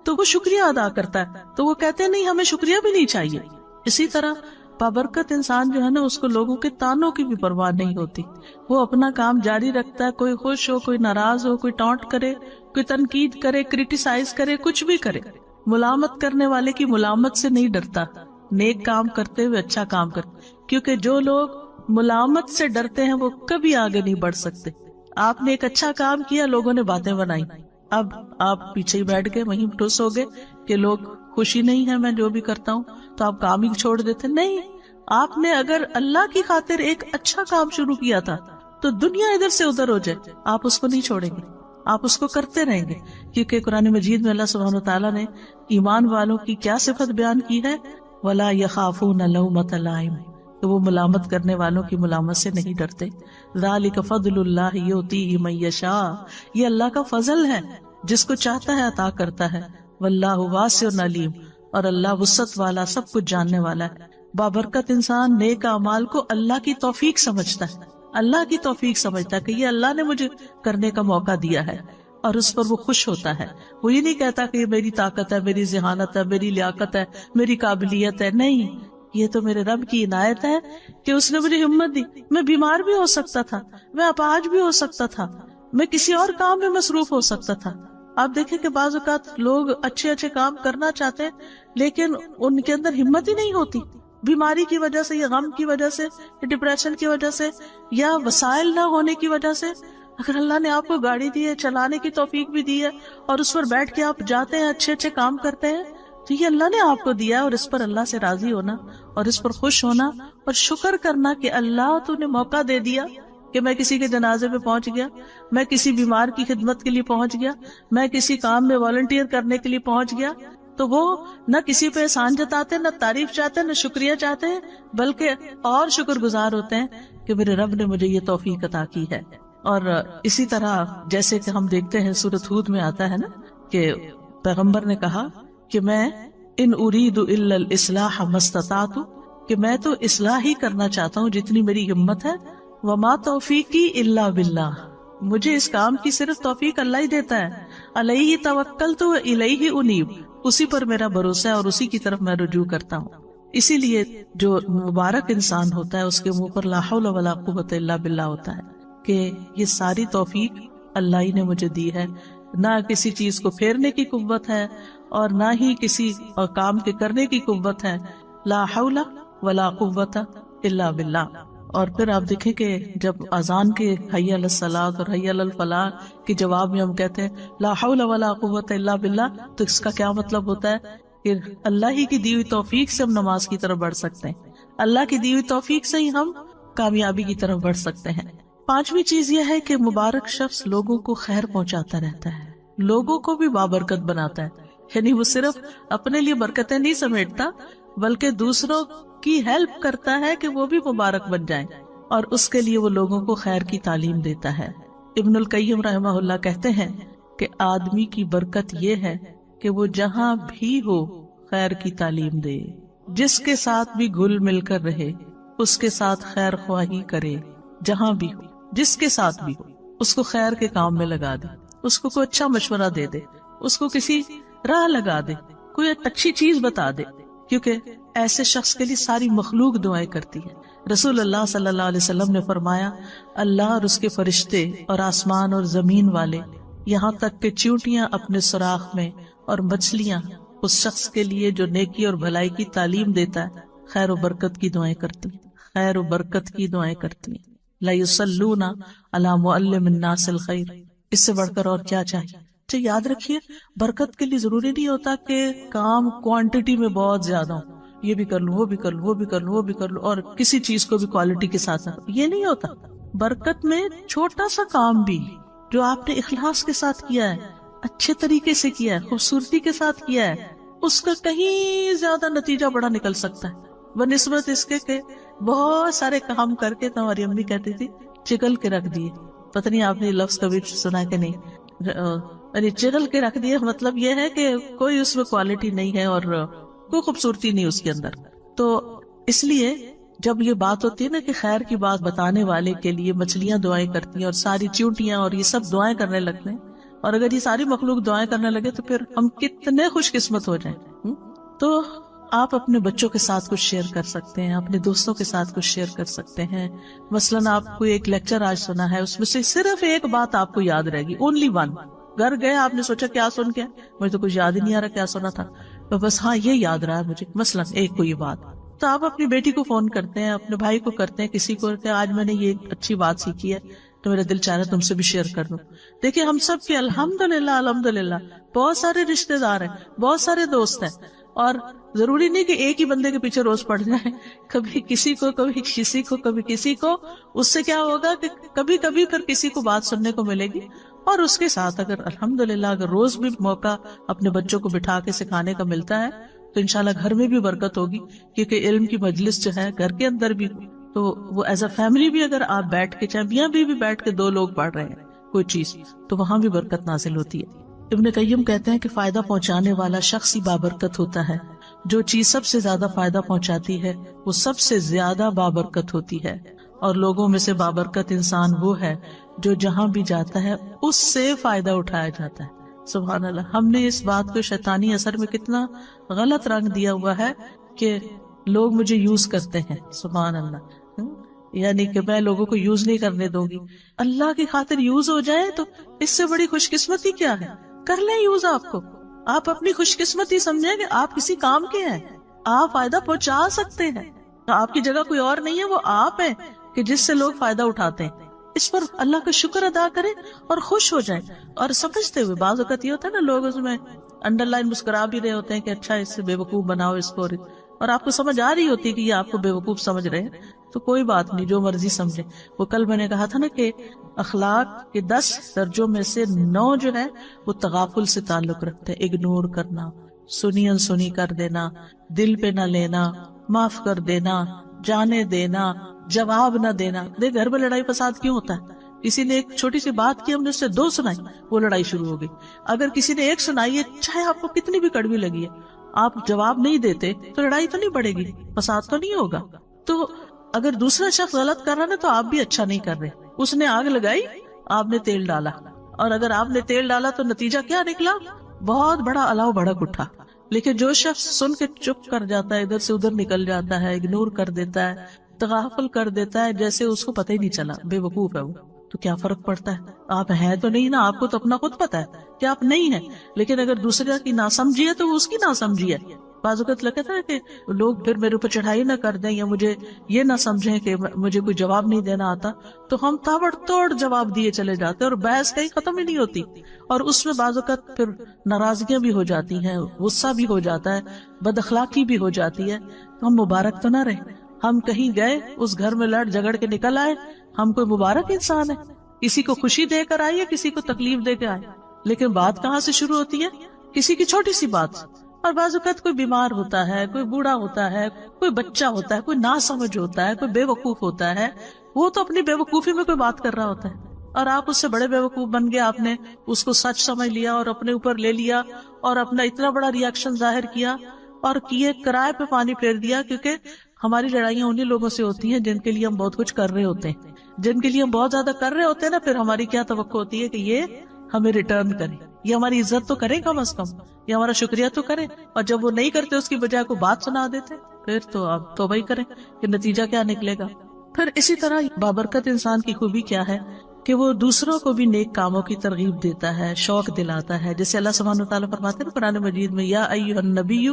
تو وہ شکریہ ادا کرتا ہے. تو وہ کہتے ہیں نہیں، ہمیں شکریہ بھی نہیں چاہیے. اسی طرح بابرکت انسان جو ہے نا، اس کو لوگوں کے تانوں کی بھی پرواہ نہیں ہوتی، وہ اپنا کام جاری رکھتا ہے. کوئی خوش ہو، کوئی ناراض ہو، کوئی ٹانٹ کرے، کوئی تنقید کرے، کریٹیسائز کرے، کچھ بھی کرے، ملامت کرنے والے کی ملامت سے نہیں ڈرتا. نیک کام کرتے ہوئے اچھا کام کرتے، کیونکہ جو لوگ ملامت سے ڈرتے ہیں وہ کبھی آگے نہیں بڑھ سکتے. آپ نے ایک اچھا کام کیا، لوگوں نے باتیں بنائی، اب آپ پیچھے ہی بیٹھ گئے، وہیں ٹھوس ہو گئے کہ لوگ خوشی نہیں ہے میں جو بھی کرتا ہوں، تو آپ کام ہی چھوڑ دیتے. نہیں، آپ نے اگر اللہ کی خاطر ایک اچھا کام شروع کیا تھا تو دنیا ادھر سے ادھر ہو جائے، آپ اس کو نہیں چھوڑیں گے، آپ اس کو کرتے رہیں گے. کیونکہ قرآن مجید میں اللہ سبحانہ وتعالیٰ نے ایمان والوں کی کیا صفت بیان کی ہے؟ وَلَا يَخَافُونَ لَوْمَةَ لَائِمٍ، کہ وہ ملامت کرنے والوں کی ملامت سے نہیں ڈرتے. ذَلِكَ فَضْلُ اللَّهِ يُؤْتِيهِ مَن يَشَاءُ، یہ اللہ کا فضل ہے، جس کو چاہتا ہے عطا کرتا ہے. وَاللَّهُ وَاسِعٌ عَلِيمٌ، اور اللہ وسعت والا، سب کچھ جاننے والا ہے. بابرکت انسان نیک اعمال کو اللہ کی توفیق سمجھتا ہے، اللہ کی توفیق سمجھتا ہے کہ یہ اللہ نے مجھے کرنے کا موقع دیا ہے، اور اس پر وہ خوش ہوتا ہے. وہ یہ نہیں کہتا کہ یہ میری طاقت ہے، میری ذہانت ہے، میری لیاقت ہے، میری قابلیت ہے. نہیں، یہ تو میرے رب کی عنایت ہے کہ اس نے مجھے ہمت دی. میں بیمار بھی ہو سکتا تھا، میں اپاہج بھی ہو سکتا تھا، میں کسی اور کام میں مصروف ہو سکتا تھا. آپ دیکھیں کہ بعض اوقات لوگ اچھے اچھے کام کرنا چاہتے ہیں لیکن ان کے اندر ہمت ہی نہیں ہوتی، بیماری کی وجہ سے یا غم کی وجہ سے یا ڈپریشن کی وجہ سے یا وسائل نہ ہونے کی وجہ سے. اگر اللہ نے آپ کو گاڑی دی ہے، چلانے کی توفیق بھی دی ہے، اور اس پر بیٹھ کے آپ جاتے ہیں، اچھے اچھے کام کرتے ہیں، تو یہ اللہ نے آپ کو دیا ہے، اور اس پر اللہ سے راضی ہونا اور اس پر خوش ہونا اور شکر کرنا کہ اللہ تو نے موقع دے دیا کہ میں کسی کے جنازے پہ پہنچ گیا، میں کسی بیمار کی خدمت کے لیے پہنچ گیا، میں کسی کام میں والنٹیئر کرنے کے لیے پہنچ گیا. تو وہ نہ کسی پہ احسان جتاتے، نہ تعریف چاہتے، نہ شکریہ چاہتے ہیں، بلکہ اور شکر گزار ہوتے ہیں کہ میرے رب نے مجھے یہ توفیق عطا کی ہے. اور اسی طرح جیسے کہ ہم دیکھتے ہیں سورۃ ہود میں آتا ہے نا کہ پیغمبر نے کہا کہ میں ان اريد الا الاصلاح ما استطعت، کہ میں تو اصلاح ہی کرنا چاہتا ہوں جتنی میری ہمت ہے. وما توفیقی الا باللہ، مجھے اس کام کی صرف توفیق اللہ ہی دیتا ہے. علیہ توکلت و الیہ انیب، اسی پر میرا بھروسہ ہے اور اسی کی طرف میں رجوع کرتا ہوں. اسی لیے جو مبارک انسان ہوتا ہے اس کے منہ پر لا حول ولا قوت الا باللہ ہوتا ہے کہ یہ ساری توفیق اللہ ہی نے مجھے دی ہے، نہ کسی چیز کو پھیرنے کی قوت ہے اور نہ ہی کسی کام کے کرنے کی قوت ہے، لا حول ولا قوت الا باللہ۔ اور پھر آپ دیکھیں کہ جب اذان کے حی علی الصلاۃ اور حی علی الفلاح کے جواب میں ہم کہتے ہیں لا حول ولا قوت الا باللہ، تو اس کا کیا مطلب ہوتا ہے کہ اللہ ہی کی دی ہوئی توفیق سے ہم نماز کی طرف بڑھ سکتے ہیں، اللہ کی دی ہوئی توفیق سے ہی ہم کامیابی کی طرف بڑھ سکتے ہیں۔ پانچویں چیز یہ ہے کہ مبارک شخص لوگوں کو خیر پہنچاتا رہتا ہے، لوگوں کو بھی بابرکت بناتا ہے، یعنی وہ صرف اپنے لیے برکتیں نہیں سمیٹتا بلکہ دوسروں کی ہیلپ کرتا ہے کہ وہ بھی مبارک بن جائیں، اور اس کے لیے وہ لوگوں کو خیر کی تعلیم دیتا ہے۔ ابن القیم رحمہ اللہ کہتے ہیں کہ آدمی کی برکت یہ ہے کہ وہ جہاں بھی ہو خیر کی تعلیم دے، جس کے ساتھ بھی گھل مل کر رہے اس کے ساتھ خیر خواہی کرے، جہاں بھی ہو جس کے ساتھ بھی ہو اس کو خیر کے کام میں لگا دے، اس کو کوئی اچھا مشورہ دے دے، اس کو کسی راہ لگا دے، کوئی اچھی چیز بتا دے، کیونکہ ایسے شخص کے لیے ساری مخلوق دعائیں کرتی ہے۔ رسول اللہ صلی اللہ علیہ وسلم نے فرمایا اللہ اور اس کے فرشتے اور آسمان اور زمین والے، یہاں تک کہ چیونٹیاں اپنے سوراخ میں اور مچھلیاں اس شخص کے لیے جو نیکی اور بھلائی کی تعلیم دیتا ہے خیر و برکت کی دعائیں کرتی ہیں، خیر و برکت کی دعائیں کرتی ہیں۔ لا یصلون علی معلم الناس الخیر، اس سے بڑھ کر اور کیا چاہیے؟ تو یاد رکھیے برکت کے لیے ضروری نہیں ہوتا کہ کام کوانٹٹی میں بہت زیادہ ہو، یہ بھی کر لوں وہ بھی کر لوں وہ بھی کر لوں وہ بھی کر لوں، اور کسی چیز کو بھی کوالٹی کے ساتھ، یہ نہیں ہوتا۔ برکت میں چھوٹا سا کام بھی جو آپ نے اخلاص کے ساتھ کیا ہے، اچھے طریقے سے کیا ہے، خوبصورتی کے ساتھ کیا ہے، اس کا کہیں زیادہ نتیجہ بڑا نکل سکتا ہے بنسبت اس کے کہ بہت سارے کام کر کے ہماری امی کہتی تھی چگل کے رکھ دیے۔ پتہ نہیں آپ نے لفظ کبھی سنا کہ نہیں، یعنی چگل کے رکھ دیے مطلب یہ ہے کہ کوئی اس میں کوالٹی نہیں ہے اور کوئی خوبصورتی نہیں اس کے اندر۔ تو اس لیے جب یہ بات ہوتی ہے نا کہ خیر کی بات بتانے والے کے لیے مچھلیاں دعائیں کرتی ہیں اور ساری چیونٹیاں اور یہ سب دعائیں کرنے لگتے ہیں، اور اگر یہ ساری مخلوق دعائیں کرنے لگے تو پھر ہم کتنے خوش قسمت ہو جائیں۔ تو آپ اپنے بچوں کے ساتھ کچھ شیئر کر سکتے ہیں، اپنے دوستوں کے ساتھ کچھ شیئر کر سکتے ہیں۔ مثلاً آپ کو ایک لیکچر آج سنا ہے، اس میں سے صرف ایک بات آپ کو یاد رہے گی، اونلی ون۔ گھر گئے آپ نے سوچا کیا سن کے، مجھے تو کچھ یاد ہی نہیں آ رہا کیا سنا تھا، تو بس ہاں یہ یاد رہا مجھے مثلاً ایک کو یہ بات، تو آپ اپنی بیٹی کو فون کرتے ہیں، اپنے بھائی کو کرتے ہیں، کسی کو کہ آج میں نے یہ اچھی بات سیکھی ہے تو میرا دل چاہ رہا ہے تم سے بھی شیئر کر دوں۔ دیکھیں ہم سب کے الحمدللہ بہت سارے رشتے دار ہیں، بہت سارے دوست ہیں، اور ضروری نہیں کہ ایک ہی بندے کے پیچھے روز پڑ جائیں، کبھی کسی کو کبھی کسی کو کبھی کسی کو، اس سے کیا ہوگا کہ کبھی کبھی پھر کسی کو بات سننے کو ملے گی، اور اس کے ساتھ اگر الحمدللہ اگر روز بھی موقع اپنے بچوں کو بٹھا کے سکھانے کا ملتا ہے تو انشاءاللہ گھر میں بھی برکت ہوگی، کیونکہ علم کی مجلس جو ہے گھر کے اندر بھی، تو وہ ایز اے فیملی بھی اگر آپ بیٹھ کے چاہے میاں بھی بیٹھ کے دو لوگ پڑھ رہے ہیں کوئی چیز تو وہاں بھی برکت نازل ہوتی ہے۔ ابن قیم کہتے ہیں کہ فائدہ پہنچانے والا شخص ہی بابرکت ہوتا ہے، جو چیز سب سے زیادہ فائدہ پہنچاتی ہے وہ سب سے زیادہ بابرکت ہوتی ہے، اور لوگوں میں سے بابرکت انسان وہ ہے جو جہاں بھی جاتا ہے اس سے فائدہ اٹھایا جاتا ہے۔ سبحان اللہ، ہم نے اس بات کو شیطانی اثر میں کتنا غلط رنگ دیا ہوا ہے کہ لوگ مجھے یوز کرتے ہیں، سبحان اللہ، یعنی کہ میں لوگوں کو یوز نہیں کرنے دوں گی، اللہ کی خاطر یوز ہو جائے تو اس سے بڑی خوش قسمتی کیا ہے، کر لیں یوز آپ کو، آپ اپنی خوش قسمتی سمجھیں کہ آپ کسی کام کے ہیں، آپ فائدہ پہنچا سکتے ہیں، آپ کی جگہ کوئی اور نہیں ہے، وہ آپ ہیں کہ جس سے لوگ فائدہ اٹھاتے ہیں۔ اس پر اللہ کا شکر ادا کریں اور خوش ہو جائیں، اور سمجھتے ہوئے، بعض اوقات یہ ہوتا ہے نا لوگ اس میں انڈر لائن مسکرا بھی رہے ہوتے ہیں کہ اچھا اس سے بے وقوف بناؤ اس کو، اور آپ کو سمجھ آ رہی ہوتی ہے کہ یہ آپ کو بے وقوف سمجھ رہے ہیں، تو کوئی بات نہیں، جو مرضی سمجھے۔ وہ کل میں نے کہا تھا نا کہ اخلاق کے 10 درجوں میں سے 9 جو ہے وہ تغافل سے تعلق رکھتے ہیں، اگنور کرنا، سنی انسنی کر دینا، دل پہ نہ لینا، معاف کر دینا، جانے دینا، جواب نہ دینا۔ دیکھ گھر میں لڑائی فساد کیوں ہوتا ہے؟ کسی نے ایک چھوٹی سی بات کی، ہم نے اس سے 2 سنائی، وہ لڑائی شروع ہو گئی۔ اگر کسی نے 1 سنائی ہے، چاہے آپ کو کتنی بھی کڑوی لگی ہے، آپ جواب نہیں دیتے تو لڑائی تو نہیں بڑھے گی، فساد تو نہیں ہوگا۔ تو اگر دوسرا شخص غلط کر رہا ہے تو آپ بھی اچھا نہیں کر رہے، اس نے آگ لگائی، آپ نے تیل ڈالا، اور اگر آپ نے تیل ڈالا تو نتیجہ کیا نکلا؟ بہت بڑا الاؤ بھڑک اٹھا۔ لیکن جو شخص سن کے چپ کر جاتا ہے، ادھر سے ادھر نکل جاتا ہے، اگنور کر دیتا ہے، تغافل کر دیتا ہے، جیسے اس کو پتہ ہی نہیں چلا، بے وقوف ہے وہ، تو کیا فرق پڑتا ہے؟ آپ ہیں تو نہیں نا، آپ کو تو اپنا خود پتا ہے کہ آپ نہیں ہیں، لیکن اگر دوسرے کی ناسمجھی ہے تو وہ اس کی ناسمجھی ہے۔ بعض اوقات لگتا ہے کہ لوگ پھر میرے اوپر چڑھائی نہ کر دیں یا مجھے یہ نہ سمجھیں کہ مجھے کوئی جواب نہیں دینا آتا، تو ہم تابڑ توڑ جواب دیے چلے جاتے ہیں اور بحث کہیں ختم ہی نہیں ہوتی، اور اس میں بعض اوقات پھر ناراضگیاں بھی ہو جاتی ہیں، غصہ بھی ہو جاتا ہے، بد اخلاقی بھی ہو جاتی ہے۔ تو ہم مبارک تو نہ رہے، ہم کہیں گئے اس گھر میں لڑ جھگڑ کے نکل آئے، ہم کوئی مبارک انسان ہے؟ کسی کو خوشی دے کر آئے یا کسی کو تکلیف دے کے آئے؟ لیکن بات کہاں سے شروع ہوتی ہے؟ کسی کی چھوٹی سی بات سے۔ اور بعض اوقات کوئی بیمار ہوتا ہے، کوئی بوڑھا ہوتا ہے، کوئی بچہ ہوتا ہے، کوئی ناسمجھ ہوتا ہے، کوئی بے وقوف ہوتا ہے، وہ تو اپنی بے وقوفی میں کوئی بات کر رہا ہوتا ہے اور آپ اس سے بڑے بے وقوف بن گئے، آپ نے اس کو سچ سمجھ لیا اور اپنے اوپر لے لیا اور اپنا اتنا بڑا ریاکشن ظاہر کیا اور کیے کرائے پہ پانی پھیر دیا۔ کیونکہ ہماری لڑائیاں انہی لوگوں سے ہوتی ہیں جن کے لیے ہم بہت کچھ کر رہے ہوتے ہیں، جن کے لیے ہم بہت زیادہ کر رہے ہوتے ہیں نا، پھر ہماری کیا توقع ہوتی ہے کہ یہ ہمیں ریٹرن کرے، یہ ہماری عزت تو کرے کم از کم، یہ ہمارا شکریہ تو کرے، اور جب وہ نہیں کرتے اس کی بجائے کوئی بات سنا دیتے، پھر تو آپ توبہ ہی کریں کہ نتیجہ کیا نکلے گا۔ پھر اسی طرح بابرکت انسان کی خوبی کیا ہے کہ وہ دوسروں کو بھی نیک کاموں کی ترغیب دیتا ہے، شوق دلاتا ہے، جیسے اللہ سبحانہ وتعالیٰ فرماتے ہیں قرآن مجید میں، یا ایھا النبی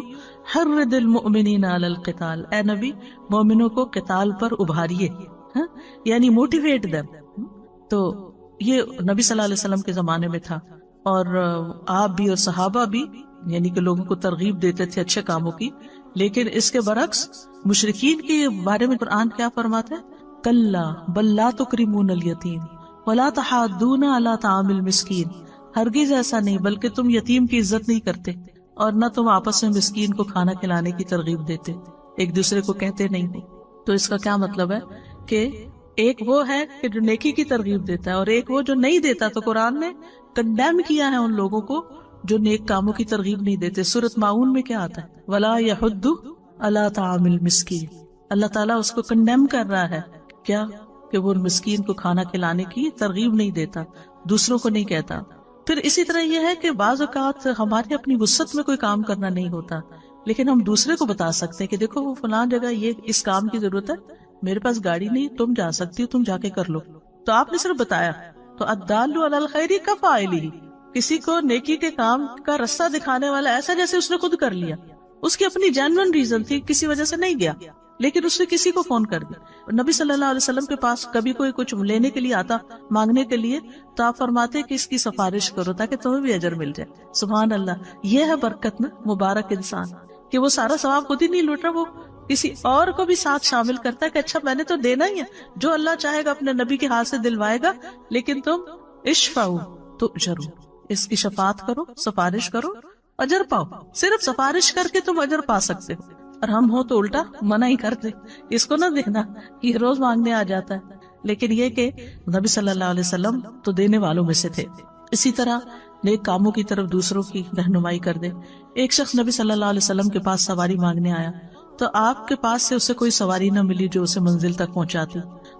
حرض المؤمنین علی القتال، اے نبی مومنوں کو قتال پر ابھاریے، یعنی موٹیویٹ دیم۔ تو یہ نبی صلی اللہ علیہ وسلم کے زمانے میں تھا، اور آپ بھی اور صحابہ بھی یعنی کہ لوگوں کو ترغیب دیتے تھے اچھے کاموں کی۔ لیکن اس کے برعکس مشرکین کے بارے میں قرآن کیا فرماتا ہے؟ کلا بل لا تکرمون الیتیم ولا تحاضون علی طعام المسکین، ہرگز ایسا نہیں، بلکہ تم یتیم کی عزت نہیں کرتے اور نہ تم آپس میں مسکین کو کھانا کھلانے کی ترغیب دیتے، ایک دوسرے کو کہتے نہیں ہو۔ تو اس کا کیا مطلب ہے کہ ایک وہ ہے کہ جو نیکی کی ترغیب دیتا ہے اور ایک وہ جو نہیں دیتا۔ تو قرآن نے کنڈیم کیا ہے ان لوگوں کو جو نیک کاموں کی ترغیب نہیں دیتے۔ سورۃ ماؤن میں کیا آتا ہے؟ ولا یحض علی طعام المسکین، اللہ تعالیٰ اس کو کنڈیم کر رہا ہے، کیا کہ وہ مسکین کو کھانا کھلانے کی ترغیب نہیں دیتا، دوسروں کو نہیں کہتا۔ پھر اسی طرح یہ ہے کہ بعض اوقات ہمارے اپنی وسعت میں کوئی کام کرنا نہیں ہوتا، لیکن ہم دوسرے کو بتا سکتے ہیں کہ دیکھو وہ فلاں جگہ یہ اس کام کی ضرورت ہے، میرے پاس گاڑی نہیں، تم جا سکتی ہو، تم جا کے کر لو۔ تو آپ نے صرف بتایا۔ تو الدال علی الخیر کفاعلہ، کسی کو نیکی کے کام کا رستہ دکھانے والا ایسا جیسے اس نے خود کر لیا، اس کی اپنی جینوئن ریزن تھی، کسی وجہ سے نہیں گیا، لیکن اس نے کسی کو فون کر دیا۔ نبی صلی اللہ علیہ وسلم کے پاس کبھی کوئی کچھ لینے کے لیے آتا، مانگنے کے لیے، تو آپ فرماتے کہ اس کی سفارش کرو تاکہ تمہیں بھی اجر مل جائے۔ سبحان اللہ، یہ ہے برکت نا، مبارک انسان کہ وہ سارا ثواب خود ہی نہیں لوٹ رہا، وہ کسی اور کو بھی ساتھ شامل کرتا ہے کہ اچھا میں نے تو دینا ہی ہے، جو اللہ چاہے گا اپنے نبی کے ہاتھ سے دلوائے گا، لیکن تم اشفعوا تؤجروا، اس کی شفاعت کرو، سفارش کرو، اجر پاؤ۔ صرف سفارش کر کے تم اجر پا سکتے ہو، اور ہم ہو تو الٹا منع ہی کرتے، اس کو نہ دیکھنا، یہ روز مانگنے آ جاتا ہے۔ لیکن یہ کہ نبی صلی اللہ علیہ وسلم تو دینے والوں میں سے تھے۔ اسی طرح نیک کاموں کی طرف دوسروں کی رہنمائی کر دے۔ ایک شخص نبی صلی اللہ علیہ وسلم کے پاس سواری مانگنے آیا، تو آپ کے پاس سے اسے کوئی سواری نہ ملی جو اسے منزل تک پہنچاتی۔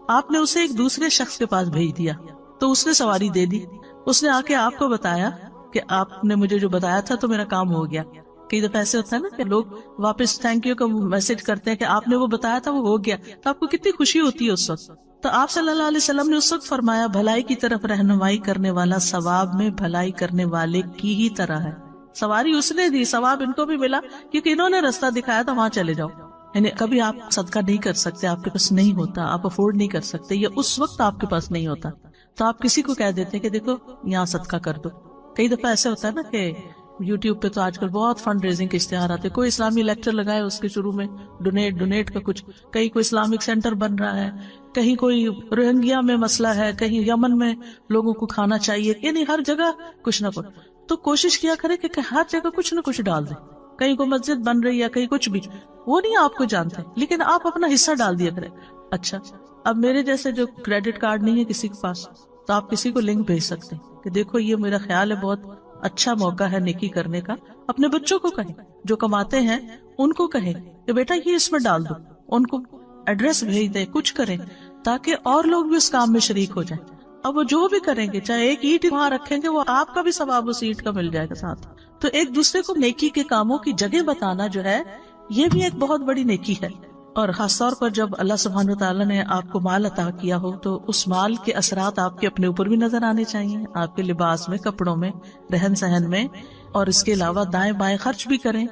آپ نے اسے ایک دوسرے شخص کے پاس بھیج دیا، تو اس نے سواری دے دی۔ اس نے آ کے آپ کو بتایا کہ آپ نے مجھے جو بتایا تھا تو میرا کام ہو گیا۔ کئی دفعہ ایسے ہوتا ہے نا کہ لوگ واپس تھینک یو کا میسج کرتے ہیں کہ آپ نے وہ بتایا تھا وہ ہو گیا، تو آپ کو کتنی خوشی ہوتی ہے اس وقت۔ تو آپ صلی اللہ علیہ وسلم نے اس وقت فرمایا، بھلائی کی طرف رہنمائی کرنے والا ثواب میں بھلائی کرنے والے کی ہی طرح ہے۔ سواری اس نے دی، ثواب ان کو بھی ملا کیونکہ انہوں نے رستہ دکھایا تھا، وہاں چلے جاؤ۔ یعنی کبھی آپ صدقہ نہیں کر سکتے، آپ کے پاس نہیں ہوتا، آپ افورڈ نہیں کر سکتے، یا اس وقت آپ کے پاس نہیں ہوتا، تو آپ کسی کو کہہ دیتے کہ دیکھو یہاں صدقہ کر دو۔ کئی دفعہ ایسے ہوتا ہے نا کہ یوٹیوب پہ تو آج کل بہت فنڈ ریزنگ کے اشتہار آتے، کوئی اسلامی لیکچر لگائے اس کے شروع میں ڈونیٹ کا کچھ، کہیں کوئی اسلامک سینٹر بن رہا ہے، کہیں کوئی روہنگیا میں مسئلہ ہے، کہیں یمن میں لوگوں کو کھانا چاہیے، یعنی ہر جگہ کچھ نہ کچھ۔ تو کوشش کیا کرے کہ ہر جگہ کچھ نہ کچھ ڈال دیں، کہیں کوئی مسجد بن رہی ہے، کہیں کچھ بھی، وہ نہیں آپ کو جانتے، لیکن آپ اپنا حصہ ڈال دیا کریں۔ اچھا اب میرے جیسے جو کریڈٹ کارڈ نہیں ہے کسی کے پاس، تو آپ کسی کو لنک بھیج سکتے ہیں کہ دیکھو یہ میرا خیال ہے بہت اچھا موقع ہے نیکی کرنے کا۔ اپنے بچوں کو کہیں جو کماتے ہیں، ان کو کہیں کہ بیٹا یہ اس میں ڈال دو، ان کو ایڈریس بھیج دیں، کچھ کریں تاکہ اور لوگ بھی اس کام میں شریک ہو جائیں۔ اب وہ جو بھی کریں گے، چاہے ایک اینٹ وہاں رکھیں گے، وہ آپ کا بھی ثواب اس اینٹ کا مل جائے گا ساتھ۔ تو ایک دوسرے کو نیکی کے کاموں کی جگہ بتانا جو ہے یہ بھی ایک بہت بڑی نیکی ہے. اور خاص طور پر جب اللہ سبحانہ وتعالیٰ نے آپ کو مال عطا کیا ہو تو اس مال کے اثرات آپ کے اپنے اوپر بھی نظر آنے چاہیے، آپ کے لباس میں، کپڑوں میں، رہن سہن میں. اور اس کے علاوہ دائیں بائیں خرچ بھی کریں،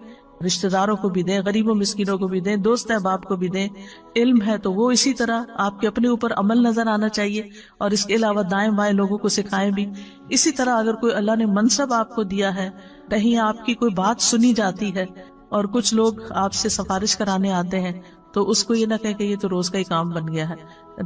رشتہ داروں کو بھی دیں، غریبوں مسکینوں کو بھی دیں، دوست احباب کو بھی دیں. علم ہے تو وہ اسی طرح آپ کے اپنے اوپر عمل نظر آنا چاہیے، اور اس کے علاوہ دائیں بائیں لوگوں کو سکھائیں بھی. اسی طرح اگر کوئی اللہ نے منصب آپ کو دیا ہے، کہیں آپ کی کوئی بات سنی جاتی ہے اور کچھ لوگ آپ سے سفارش کرانے آتے ہیں تو اس کو یہ نہ کہہ کہ یہ تو روز کا ہی کام بن گیا ہے.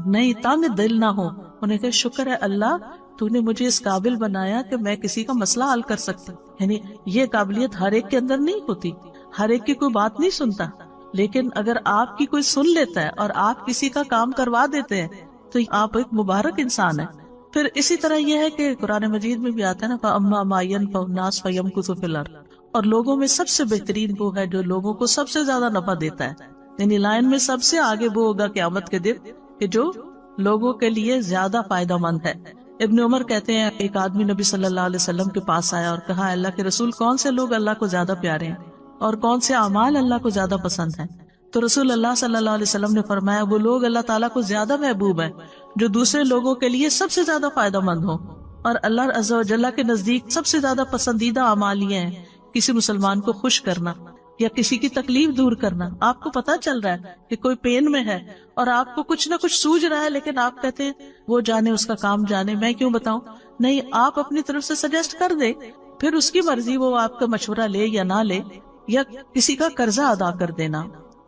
نہیں، تنگ دل نہ ہو، انہیں کہ شکر ہے اللہ تو نے مجھے اس قابل بنایا کہ میں کسی کا مسئلہ حل کر سکتی. یعنی یہ قابلیت ہر ایک کے اندر نہیں ہوتی، ہر ایک کی کوئی بات نہیں سنتا، لیکن اگر آپ کی کوئی سن لیتا ہے اور آپ کسی کا کام کروا دیتے ہیں تو آپ ایک مبارک انسان ہیں. پھر اسی طرح یہ ہے کہ قرآن مجید میں بھی آتا ہے نا فَأَمَّا مَا يَنْفَعُ النَّاسَ فَيَمْكُثُ فِي الْأَرْضِ، اور لوگوں میں سب سے بہترین وہ ہے جو لوگوں کو سب سے زیادہ نفع دیتا ہے. یعنی لائن میں سب سے آگے وہ ہوگا قیامت کے دن کہ جو لوگوں کے لیے زیادہ فائدہ مند ہے. ابن عمر کہتے ہیں ایک آدمی نبی صلی اللہ علیہ وسلم کے پاس آیا اور کہا اللہ کے رسول کون سے لوگ اللہ کو زیادہ پیارے ہیں اور کون سے اعمال اللہ کو زیادہ پسند ہیں؟ تو رسول اللہ صلی اللہ علیہ وسلم نے فرمایا وہ لوگ اللہ تعالیٰ کو زیادہ محبوب ہیں جو دوسرے لوگوں کے لیے سب سے زیادہ فائدہ مند ہوں، اور اللہ عز و جل کے نزدیک سب سے زیادہ پسندیدہ اعمال یہ ہیں کسی مسلمان کو خوش کرنا یا کسی کی تکلیف دور کرنا. آپ کو پتا چل رہا ہے کہ کوئی پین میں ہے اور آپ کو کچھ نہ کچھ سوج رہا ہے، لیکن آپ کہتے ہیں وہ جانے، اس کا کام جانے، میں کیوں بتاؤں. نہیں، آپ اپنی طرف سے سجیسٹ کر دیں، پھر اس کی مرضی وہ آپ کا مشورہ لے یا نہ لے. یا کسی کا قرضہ ادا کر دینا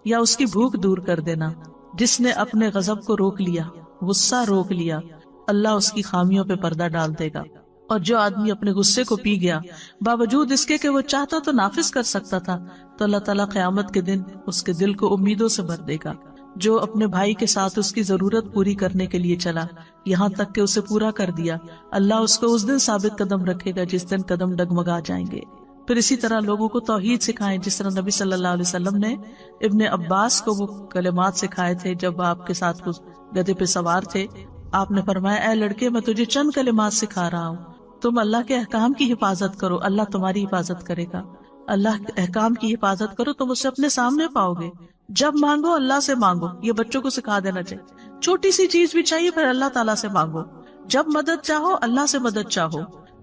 یا اس کی بھوک دور کر دینا. جس نے اپنے غضب کو روک لیا، غصہ روک لیا، اللہ اس کی خامیوں پہ پردہ ڈال دے گا. اور جو آدمی اپنے غصے کو پی گیا باوجود اس کے کہ وہ چاہتا تو نافذ کر سکتا تھا، تو اللہ تعالیٰ قیامت کے دن اس کے دل کو امیدوں سے بھر دے گا. جو اپنے بھائی کے ساتھ اس کی ضرورت پوری کرنے کے لیے چلا یہاں تک کہ اسے پورا کر دیا، اللہ اس کو اس دن ثابت قدم رکھے گا جس دن قدم ڈگمگا جائیں گے. پھر اسی طرح لوگوں کو توحید سکھائیں، جس طرح نبی صلی اللہ علیہ وسلم نے ابن عباس کو وہ کلمات سکھائے تھے جب آپ کے ساتھ گدھے پہ سوار تھے. آپ نے فرمایا اے لڑکے میں تجھے چند کلمات سکھا رہا ہوں، تم اللہ کے احکام کی حفاظت کرو، اللہ تمہاری حفاظت کرے گا. اللہ کے احکام کی حفاظت کرو، تم اسے اپنے سامنے پاؤ گے. جب مانگو اللہ سے مانگو، یہ بچوں کو سکھا دینا چاہیے. چھوٹی سی چیز بھی چاہیے پھر اللہ تعالیٰ سے مانگو. جب مدد چاہو اللہ سے مدد چاہو.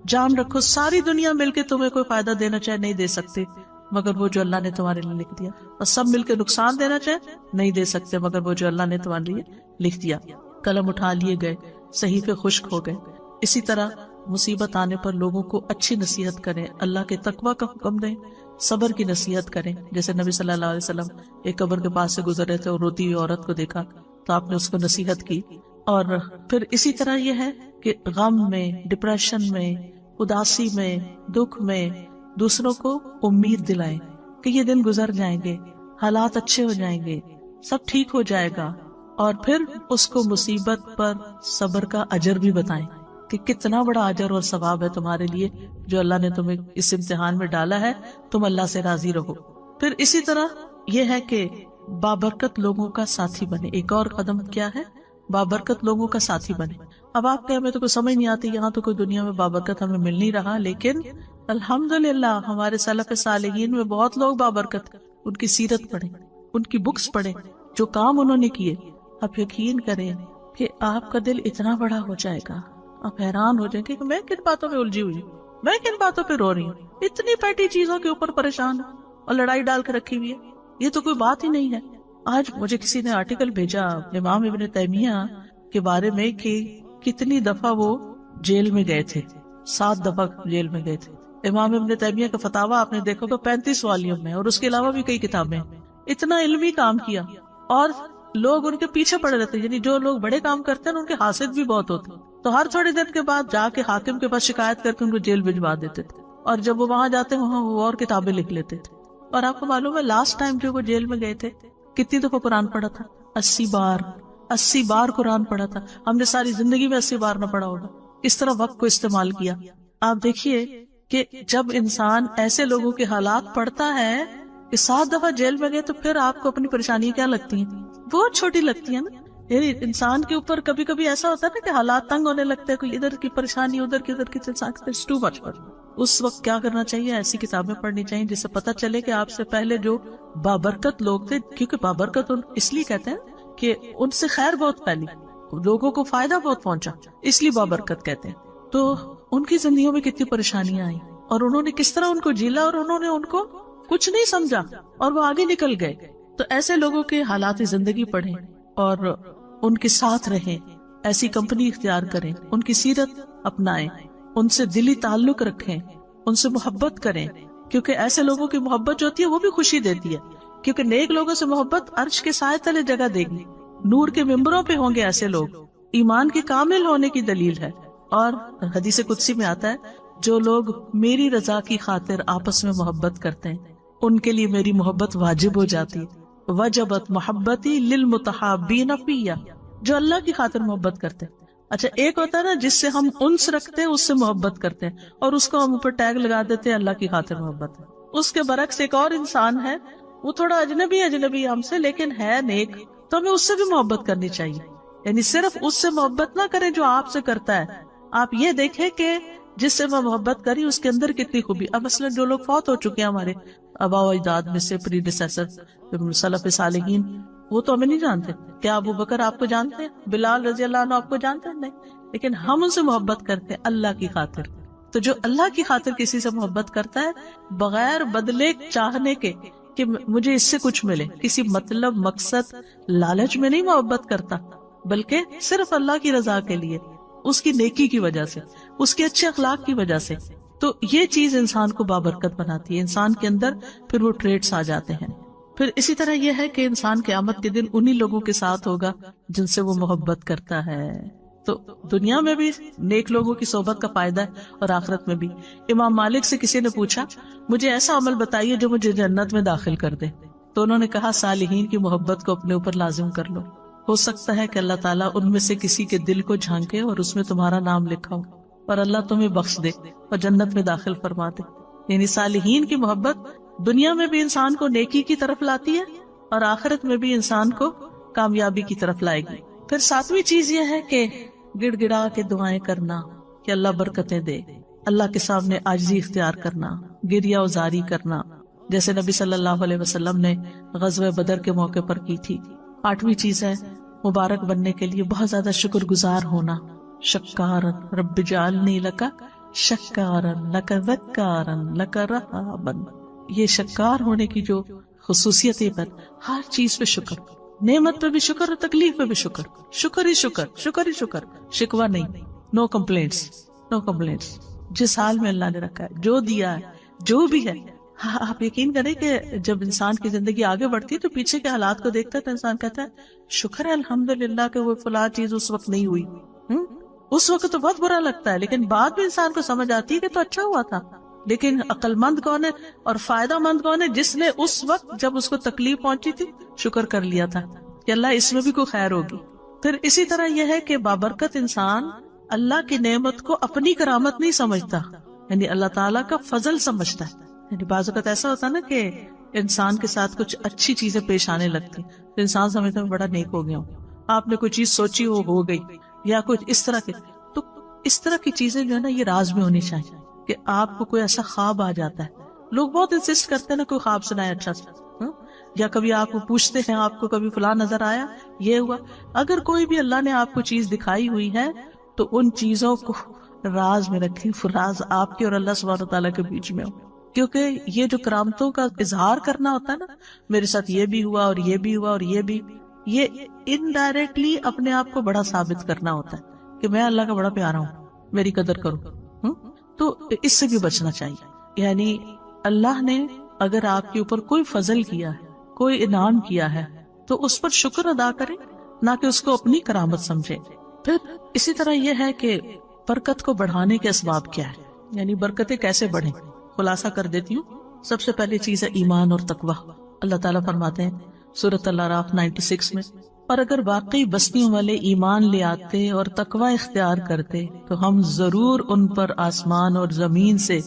جان رکھو ساری دنیا مل کے تمہیں کوئی فائدہ دینا چاہے نہیں دے سکتے مگر وہ جو اللہ نے تمہارے لیے لکھ دیا، اور سب مل کے نقصان دینا چاہے نہیں دے سکتے مگر وہ جو اللہ نے تمہارے لیے لکھ دیا. قلم اٹھا لیے گئے، صحیفے خشک ہو گئے. اسی طرح مصیبت آنے پر لوگوں کو اچھی نصیحت کریں، اللہ کے تقوی کا حکم دیں، صبر کی نصیحت کریں. جیسے نبی صلی اللہ علیہ وسلم ایک قبر کے پاس سے گزر رہے تھے اور روتی ہوئی عورت کو دیکھا تو آپ نے اس کو نصیحت کی. اور پھر اسی طرح یہ ہے کہ غم میں، ڈپریشن میں، اداسی میں، دکھ میں دوسروں کو امید دلائیں کہ یہ دن گزر جائیں گے، حالات اچھے ہو جائیں گے، سب ٹھیک ہو جائے گا. اور پھر اس کو مصیبت پر صبر کا اجر بھی بتائیں کہ کتنا بڑا اجر اور ثواب ہے تمہارے لیے جو اللہ نے تمہیں اس امتحان میں ڈالا ہے، تم اللہ سے راضی رہو. پھر اسی طرح یہ ہے کہ بابرکت لوگوں کا ساتھی بنے. ایک اور قدم کیا ہے؟ بابرکت لوگوں کا ساتھی بنے. اب آپ کہ ہمیں تو کوئی سمجھ نہیں آتی، یہاں تو کوئی دنیا میں بابرکت ہمیں مل نہیں رہا، لیکن الحمدللہ ہمارے سلف صالحین میں بہت لوگ بابرکت. ان کی سیرت پڑھیں، ان کی بکس پڑھیں، جو کام انہوں نے کیے. آپ یقین کریں کہ آپ کا دل اتنا بڑا ہو جائے گا، آپ حیران ہو جائیں گے کہ میں کن باتوں میں الجھی ہوئی ہوں، میں کن باتوں پہ رو رہی ہوں، اتنی پیٹی چیزوں کے اوپر پریشان ہوں اور لڑائی ڈال کے رکھی ہوئی ہے، یہ تو کوئی بات ہی نہیں ہے. آج مجھے کسی نے آرٹیکل بھیجا امام ابن تیمیہ کے بارے میں کہ کتنی دفعہ وہ جیل میں گئے تھے. 7 دفعہ جیل میں گئے تھے. امام ابن تیمیہ کا فتاویٰ آپ نے دیکھو تو 35 والیوم میں، اور اس کے علاوہ بھی کئی کتابیں. اتنا علمی کام کیا اور لوگ ان کے پیچھے پڑے رہتے. یعنی جو لوگ بڑے کام کرتے ہیں ان کے حاسد بھی بہت ہوتے، تو ہر تھوڑے دن کے بعد جا کے حاکم کے پاس شکایت کر کے ان کو جیل بھجوا دیتے تھے، اور جب وہ وہاں جاتے وہاں وہ اور کتابیں لکھ لیتے تھے. اور آپ کو معلوم ہے لاسٹ ٹائم جو وہ جیل میں گئے تھے کتنی دفعہ قرآن پڑھا تھا؟ 80 بار قرآن پڑھا تھا. ہم نے ساری زندگی میں 80 بار نہ پڑھا ہوگا. اس طرح وقت کو استعمال کیا. آپ دیکھیے کہ جب انسان ایسے لوگوں کے حالات پڑھتا ہے کہ 7 دفعہ جیل میں گئے، تو پھر آپ کو اپنی پریشانی کیا لگتی ہیں؟ بہت چھوٹی لگتی ہے نا. یعنی انسان کے اوپر کبھی کبھی ایسا ہوتا ہے نا کہ حالات تنگ ہونے لگتے ہیں، کوئی ادھر کی پریشانی ادھر کی ٹو مچ. اس وقت کیا کرنا چاہیے؟ ایسی کتابیں پڑھنی چاہیے جس سے پتہ چلے کہ آپ سے پہلے جو بابرکت لوگ تھے، کیونکہ بابرکت اس لیے کہتے ہیں کہ ان سے خیر بہت پھیلی، لوگوں کو فائدہ بہت پہنچا، اس لیے بابرکت کہتے ہیں. تو ان کی زندگیوں میں کتنی پریشانیاں آئیں اور انہوں نے کس طرح ان کو جیلا، اور انہوں نے ان کو کچھ نہیں سمجھا اور وہ آگے نکل گئے. تو ایسے لوگوں کے حالات زندگی پڑھیں اور ان کے ساتھ رہیں، ایسی کمپنی اختیار کریں، ان کی سیرت اپنائیں، ان سے دلی تعلق رکھیں، ان سے محبت کریں، کیونکہ ایسے لوگوں کی محبت جو ہوتی ہے وہ بھی خوشی دیتی ہے. کیونکہ نیک لوگوں سے محبت عرش کے سائے تلے جگہ دے گی، نور کے ممبروں پہ ہوں گے ایسے لوگ، ایمان کے کامل ہونے کی دلیل ہے. اور حدیث قدسی میں آتا ہے جو لوگ میری رضا کی خاطر آپس میں محبت کرتے ہیں ان کے لیے میری محبت واجب ہو جاتی ہے. وجبت محبتی للمتحابین فیہ، جو اللہ کی خاطر محبت کرتے ہیں. اچھا ایک ہوتا ہے نا جس سے ہم انس رکھتے ہیں، اس سے محبت کرتے ہیں اور اس کو ہم اوپر ٹیگ لگا دیتے ہیں اللہ کی خاطر محبت ہے. اس کے برعکس ایک اور انسان ہے، وہ تھوڑا اجنبی ہم سے لیکن ہے نیک، تو ہمیں اس سے بھی محبت کرنی چاہیے. یعنی صرف اس سے محبت نہ کریں جو آپ سے کرتا ہے، آپ یہ دیکھیں کہ جس سے میں محبت کری اس کے اندر کتنی خوبی. اب مثلا جو لوگ فوت ہو چکے ہیں ہمارے آباء و اجداد میں سے، پریڈیسیسر سلف صالحین، وہ تو ہمیں نہیں جانتے. کیا ابو بکر آپ کو جانتے ہیں؟ بلال رضی اللہ عنہ آپ کو جانتے ہیں؟ نہیں. لیکن ہم ان سے محبت کرتے ہیں اللہ کی خاطر. تو جو اللہ کی خاطر کسی سے محبت کرتا ہے بغیر بدلے چاہنے کے کہ مجھے اس سے کچھ ملے، کسی مطلب مقصد لالچ میں نہیں محبت کرتا، بلکہ صرف اللہ کی رضا کے لیے، اس کی نیکی کی وجہ سے، اس کے اچھے اخلاق کی وجہ سے. تو یہ چیز انسان کو بابرکت بناتی ہے، انسان کے اندر پھر وہ ٹریٹس آ جاتے ہیں. پھر اسی طرح یہ ہے کہ انسان قیامت کے دن انہی لوگوں کے ساتھ ہوگا جن سے وہ محبت کرتا ہے. تو دنیا میں بھی نیک لوگوں کی صحبت کا فائدہ ہے اور آخرت میں بھی. امام مالک سے کسی نے پوچھا مجھے ایسا عمل بتائیے جو مجھے جنت میں داخل کر دے، تو انہوں نے کہا صالحین کی محبت کو اپنے اوپر لازم کر لو. ہو سکتا ہے کہ اللہ تعالیٰ ان میں سے کسی کے دل کو جھانکے اور اس میں تمہارا نام لکھا ہو اور اللہ تمہیں بخش دے اور جنت میں داخل فرما دے. یعنی صالحین کی محبت دنیا میں بھی انسان کو نیکی کی طرف لاتی ہے اور آخرت میں بھی انسان کو کامیابی کی طرف لائے گی. پھر ساتویں چیز یہ ہے کہ گڑ گڑا کے دعائیں کرنا کہ اللہ برکتیں دے، اللہ کے سامنے عاجزی اختیار کرنا، گریہ وزاری کرنا، جیسے نبی صلی اللہ علیہ وسلم نے غزوہ بدر کے موقع پر کی تھی. آٹھویں چیز ہے مبارک بننے کے لیے بہت زیادہ شکر گزار ہونا. شکارن رب جعلنی لک شکارن لک ذکارن لک رہابن. یہ شکار ہونے کی جو خصوصیت ہے، پر ہر چیز پہ شکر، نعمت پہ بھی شکر اور تکلیف پہ بھی شکر، شکر ہی شکر، شکر ہی شکر، شکوہ نہیں، نو کمپلینٹس، نو کمپلینٹس. جس حال میں اللہ نے رکھا ہے، جو دیا ہے، جو بھی ہے. ہاں آپ یقین کریں کہ جب انسان کی زندگی آگے بڑھتی ہے تو پیچھے کے حالات کو دیکھتا ہے تو انسان کہتا ہے شکر ہے الحمدللہ کہ وہ فلاں چیز اس وقت نہیں ہوئی. اس وقت تو بہت برا لگتا ہے لیکن بعد میں انسان کو سمجھ آتی ہے کہ تو اچھا ہوا تھا. لیکن عقل مند کون ہے اور فائدہ مند کون ہے؟ جس نے اس وقت جب اس کو تکلیف پہنچی تھی شکر کر لیا تھا کہ اللہ اس میں بھی کوئی خیر ہوگی. پھر اسی طرح یہ ہے کہ بابرکت انسان اللہ کی نعمت کو اپنی کرامت نہیں سمجھتا، یعنی اللہ تعالیٰ کا فضل سمجھتا ہے. یعنی بعض اوقات ایسا ہوتا ہے نا کہ انسان کے ساتھ کچھ اچھی چیزیں پیش آنے لگتی تو انسان سمجھتا ہے بڑا نیک ہو گیا ہوں. آپ نے کوئی چیز سوچی ہو گئی یا کچھ اس طرح کے، تو اس طرح کی چیزیں جو ہے نا یہ راز میں ہونی چاہیے. کہ آپ کو کوئی ایسا خواب آ جاتا ہے، لوگ بہت انسسٹ کرتے ہیں نا کوئی خواب سنائے اچھا سا، یا کبھی آپ کو پوچھتے ہیں آپ کو کبھی فلاں نظر آیا، یہ ہوا. اگر کوئی بھی اللہ نے آپ کو چیز دکھائی ہوئی ہے تو ان چیزوں کو راز میں رکھیں، راز آپ کے اور اللہ سبحانہ تعالیٰ کے بیچ میں ہو. کیونکہ یہ جو کرامتوں کا اظہار کرنا ہوتا ہے نا، میرے ساتھ یہ بھی ہوا اور یہ بھی ہوا اور یہ بھی، یہ انڈائریکٹلی اپنے آپ کو بڑا ثابت کرنا ہوتا ہے کہ میں اللہ کا بڑا پیارا ہوں، میری قدر کرو. تو اس سے بھی بچنا چاہیے. یعنی اللہ نے اگر آپ کے اوپر کوئی فضل کیا ہے، کوئی انعام کیا ہے تو اس پر شکر ادا کریں، نہ کہ اس کو اپنی کرامت سمجھے. پھر اسی طرح یہ ہے کہ برکت کو بڑھانے کے اسباب کیا ہے، یعنی برکتیں کیسے بڑھیں. خلاصہ کر دیتی ہوں. سب سے پہلی چیز ہے ایمان اور تقوی. اللہ تعالیٰ فرماتے ہیں سورۃ الاعراف 96 میں، اور اگر واقعی بستیوں والے ایمان لے آتے اور تقوی اختیار کرتے تو ہم ضرور ان پر آسمان اور زمین سے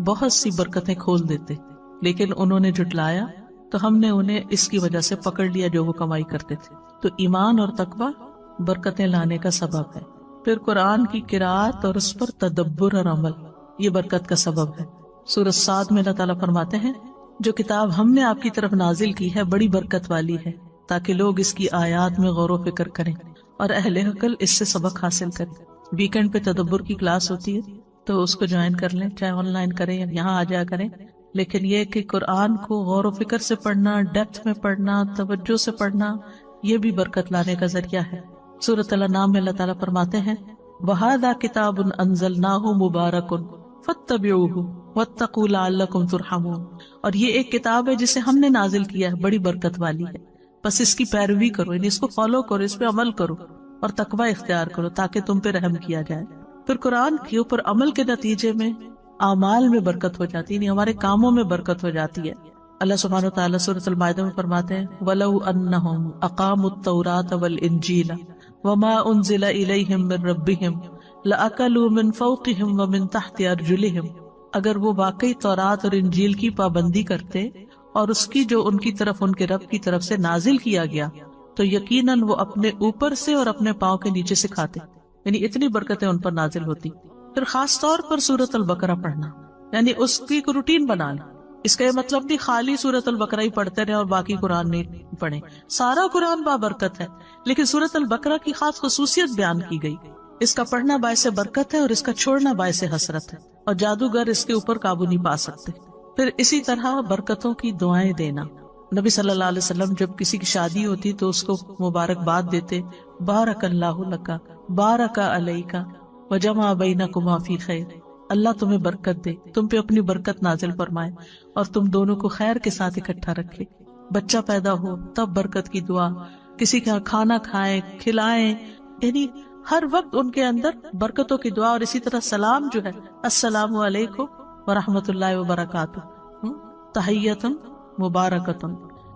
بہت سی برکتیں کھول دیتے، لیکن انہوں نے جھٹلایا تو ہم نے انہیں اس کی وجہ سے پکڑ لیا جو وہ کمائی کرتے تھے. تو ایمان اور تقوی برکتیں لانے کا سبب ہے. پھر قرآن کی قرأت اور اس پر تدبر اور عمل یہ برکت کا سبب ہے. سورۃ صاد میں اللہ تعالیٰ فرماتے ہیں جو کتاب ہم نے آپ کی طرف نازل کی ہے بڑی برکت والی ہے تاکہ لوگ اس کی آیات میں غور و فکر کریں اور اہل عقل اس سے سبق حاصل کریں. ویکینڈ پہ تدبر کی کلاس ہوتی ہے تو اس کو جوائن کر لیں، چاہے آن لائن کریں یا یہاں آ جایا کریں. لیکن یہ کہ قرآن کو غور و فکر سے پڑھنا، ڈیپتھ میں پڑھنا، توجہ سے پڑھنا، یہ بھی برکت لانے کا ذریعہ ہے. سورۃ الانعام میں اللہ تعالیٰ فرماتے ہیں وَهَذَا كِتَابٌ أَنزَلْنَاهُ مُبَارَكٌ فَاتَّبِعُوهُ وَاتَّقُوا لَعَلَّكُمْ تُرْحَمُونَ. اور یہ ایک کتاب ہے جسے ہم نے نازل کیا ہے، بڑی برکت والی ہے، بس اس کی پیروی کرو، یعنی اس کو فالو کرو، اس پہ عمل کرو اور تقوی اختیار کرو تاکہ تم پہ رحم کیا جائے. پھر قرآن کے اوپر عمل کے نتیجے میں اعمال میں برکت ہو جاتی ہے، یعنی ہمارے کاموں میں برکت ہو جاتی ہے. اللہ سبحانہ وتعالیٰ سورۃ المائدہ میں فرماتے ہیں وَلَوْ أَنَّهُمْ أَقَامُوا التَّوْرَاةَ وَالْإِنْجِيلَ وَمَا أُنزِلَ إِلَيْهِمْ مِنْ رَبِّهِمْ لَأَكَلُوا مِنْ فَوْقِهِمْ وَمِنْ تَحْتِ أَرْجُلِهِمْ. اگر وہ واقعی تورات اور انجیل کی پابندی کرتے اور اس کی جو ان کی طرف ان کے رب کی طرف سے نازل کیا گیا تو یقیناً وہ اپنے اوپر سے اور اپنے پاؤں کے نیچے سے کھاتے، یعنی اتنی برکتیں ان پر نازل ہوتی. پھر خاص طور پر سورۃ البقرہ پڑھنا، یعنی اس کی ایک روٹین بنانا. اس کا یہ مطلب نہیں خالی سورۃ البقرہ ہی پڑھتے رہے اور باقی قرآن نہیں پڑھیں. سارا قرآن بابرکت ہے لیکن سورۃ البقرہ کی خاص خصوصیت بیان کی گئی. اس کا پڑھنا باعث برکت ہے اور اس کا چھوڑنا باعث حسرت ہے، اور جادوگر اس کے اوپر قابو نہیں پا سکتے. پھر اسی طرح برکتوں کی دعائیں دینا. نبی صلی اللہ علیہ وسلم جب کسی کی شادی ہوتی تو اس کو مبارکباد دیتے بارک اللہ لکا بارک علیکا وجمع بینکما فی خیر. اللہ تمہیں برکت دے، تم پہ اپنی برکت نازل فرمائے اور تم دونوں کو خیر کے ساتھ اکٹھا رکھے. بچہ پیدا ہو تب برکت کی دعا، کسی کا کھانا کھائیں کھلائیں، یعنی ہر وقت ان کے اندر برکتوں کی دعا. اور اسی طرح سلام جو ہے السلام علیکم ورحمۃ اللہ وبرکاتہ، تحیۃ مبارکۃ.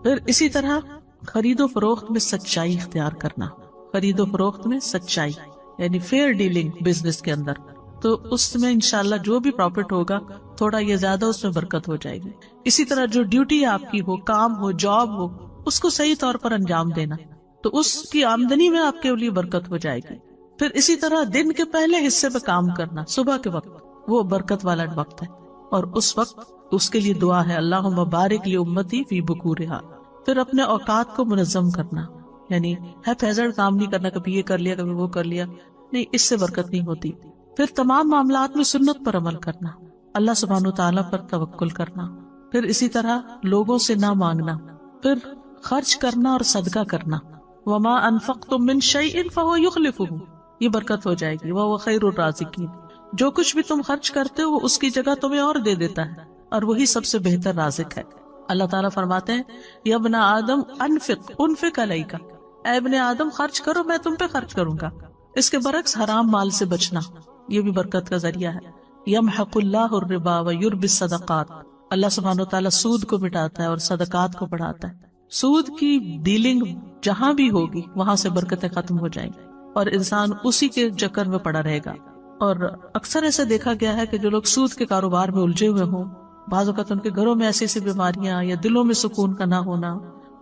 پھر اسی طرح خرید و فروخت میں سچائی اختیار کرنا. خرید و فروخت میں سچائی یعنی فیئر ڈیلنگ بزنس کے اندر، تو اس میں انشاءاللہ جو بھی پروفٹ ہوگا تھوڑا یا زیادہ اس میں برکت ہو جائے گی. اسی طرح جو ڈیوٹی آپ کی ہو، کام ہو، جاب ہو، اس کو صحیح طور پر انجام دینا تو اس کی آمدنی میں آپ کے لیے برکت ہو جائے گی. پھر اسی طرح دن کے پہلے حصے پہ کام کرنا، صبح کے وقت وہ برکت والا وقت ہے اور اس وقت اس کے لیے دعا ہے اللہم بارک لامتی فی بکورہا. پھر اپنے اوقات کو منظم کرنا، یعنی ہے فیضڑ کام نہیں کرنا، کبھی یہ کر لیا کبھی وہ کر لیا، نہیں، اس سے برکت نہیں ہوتی. پھر تمام معاملات میں سنت پر عمل کرنا، اللہ سبحانہ تعالیٰ پر توکل کرنا. پھر اسی طرح لوگوں سے نہ مانگنا. پھر خرچ کرنا اور صدقہ کرنا. وما انفقتم من شیء فهو یخلفہ، یہ برکت ہو جائے گی. وہو خیر الرازقین، جو کچھ بھی تم خرچ کرتے ہو وہ اس کی جگہ تمہیں اور دے دیتا ہے اور وہی سب سے بہتر رازق ہے. اللہ تعالیٰ فرماتے ہیں یا ابن آدم انفق علیک، اے ابن آدم خرچ کرو میں تم پہ خرچ کروں گا. اس کے برعکس حرام مال سے بچنا، یہ بھی برکت کا ذریعہ ہے. یمحق اللہ الربا ویربی الصدقات، اللہ سبحانہ وتعالیٰ سود کو مٹاتا ہے اور صدقات کو بڑھاتا ہے. سود کی ڈیلنگ جہاں بھی ہوگی وہاں سے برکتیں ختم ہو جائیں گی اور انسان اسی کے چکر میں پڑا رہے گا. اور اکثر ایسے دیکھا گیا ہے کہ جو لوگ سود کے کاروبار میں الجھے ہوئے ہوں، بعض اوقات ان کے گھروں میں ایسی ایسی بیماریاں یا دلوں میں سکون کا نہ ہونا.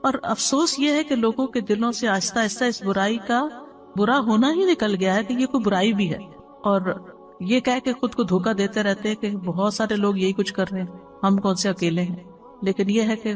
اور افسوس یہ ہے کہ لوگوں کے دلوں سے آہستہ آہستہ اس برائی کا برا ہونا ہی نکل گیا ہے کہ یہ کوئی برائی بھی ہے، اور یہ کہہ کے خود کو دھوکہ دیتے رہتے ہیں کہ بہت سارے لوگ یہی کچھ کر رہے ہیں، ہم کون سے اکیلے ہیں. لیکن یہ ہے کہ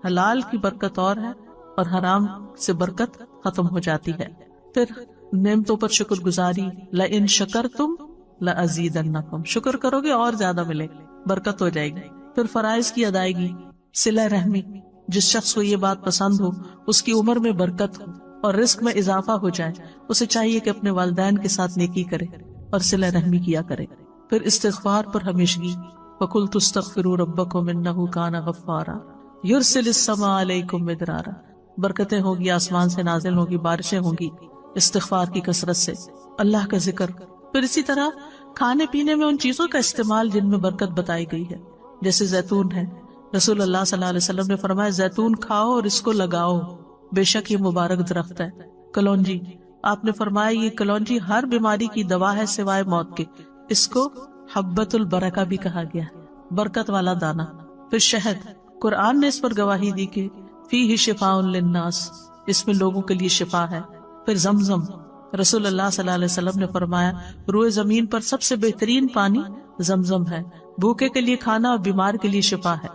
حلال کی برکت اور ہے اور حرام سے برکت ختم ہو جاتی ہے. پھر نعمتوں پر شکر گزاری، لئن شکرتم لازیدنکم، شکر کرو گے اور زیادہ ملے، برکت ہو جائے گی. پھر فرائض کی ادائیگی، صلہ رحمی، جس شخص کو یہ بات پسند ہو، اس کی عمر میں برکت ہو اور رزق میں اضافہ ہو جائے، اسے چاہیے کہ اپنے والدین کے ساتھ نیکی کرے اور صلہ رحمی کیا کرے. پھر استغفار پر ہمیشگی، وَقُلْتُ اسْتَغْفِرُوا رَبَّكُمْ إِنَّهُ كَانَ غَفَّارًا يُرْسِلِ السَّمَاءَ عَلَيْكُمْ مِدْرَارًا، برکتیں ہوگی، آسمان سے نازل ہوگی، بارشیں ہوں گی استغفار کی کثرت سے، اللہ کا ذکر. پھر اسی طرح کھانے پینے میں ان چیزوں کا استعمال جن میں برکت بتائی گئی ہے، جیسے زیتون ہے. رسول اللہ صلی اللہ علیہ وسلم نے فرمایا زیتون کھاؤ اور اس کو لگاؤ، بے شک یہ مبارک درخت ہے. کلونجی، آپ نے فرمایا یہ کلونجی ہر بیماری کی دوا ہے سوائے موت کے، اس کو حبۃ البرکہ بھی کہا گیا ہے، برکت والا دانا. پھر شہد، قرآن نے اس پر گواہی دی کہ فیہ شفاء للناس، اس میں لوگوں کے لیے شفا ہے۔ پھر زمزم، رسول اللہ صلی اللہ علیہ وسلم نے فرمایا روئے زمین پر سب سے بہترین پانی زمزم ہے، بھوکے کے لیے کھانا اور بیمار کے لیے شفا ہے۔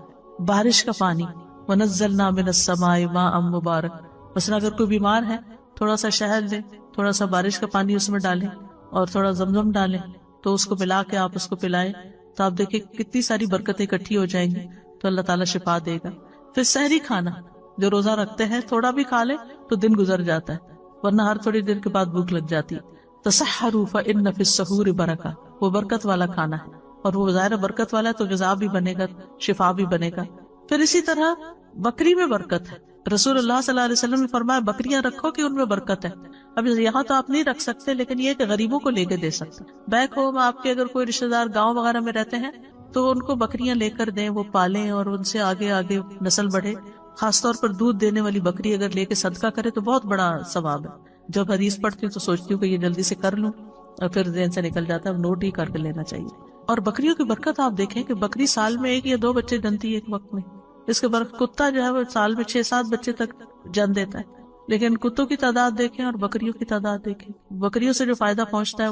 بارش کا پانی، وَنَزَّلْنَا مِنَ السَّمَاءِ مَاءً مُبَارَكًا، مثلا اگر کوئی بیمار ہے تھوڑا سا شہد لیں، تھوڑا سا بارش کا پانی اس میں ڈالیں اور تھوڑا زمزم ڈالیں تو اس کو ملا کے آپ اس کو پلائیں تو آپ دیکھیں کتنی ساری برکتیں اکٹھی ہو جائیں گی، تو اللہ تعالیٰ شفا دے گا۔ پھر سحری کھانا، جو روزہ رکھتے ہیں تھوڑا بھی کھا لے تو دن گزر جاتا ہے، ورنہ ہر تھوڑی دیر کے بعد بھوک لگ جاتی ہے۔ تسحروا فإن فی السحور برکہ، وہ برکت والا کھانا ہے اور وہ ظاہر برکت والا ہے تو غذا بھی بنے گا، شفا بھی بنے گا۔ پھر اسی طرح بکری میں برکت ہے، رسول اللہ صلی اللہ علیہ وسلم نے فرمایا بکریاں رکھو کہ ان میں برکت ہے۔ اب یہاں تو آپ نہیں رکھ سکتے لیکن یہ کہ غریبوں کو لے کے دے سکتے، بیک ہوم آپ کے اگر کوئی رشتہ دار گاؤں وغیرہ میں رہتے ہیں تو ان کو بکریاں لے کر دیں، وہ پالیں اور ان سے آگے آگے نسل بڑھے۔ خاص طور پر دودھ دینے والی بکری اگر لے کے صدقہ کرے تو بہت بڑا ثواب ہے۔ جب حدیث پڑھتی ہوں تو سوچتی ہوں کہ یہ جلدی سے کر لوں اور پھر ذہن سے نکل جاتا ہے، نوٹ ہی کر کے لینا چاہیے۔ اور بکریوں کی برکت آپ دیکھیں کہ بکری سال میں 1 یا 2 بچے جنتی ہے ایک وقت میں، اس کے برکت کتا جو ہے وہ سال میں 6-7 بچے تک جن دیتا ہے، لیکن کتوں کی تعداد دیکھیں اور بکریوں کی تعداد دیکھیں، بکریوں سے جو فائدہ پہنچتا ہے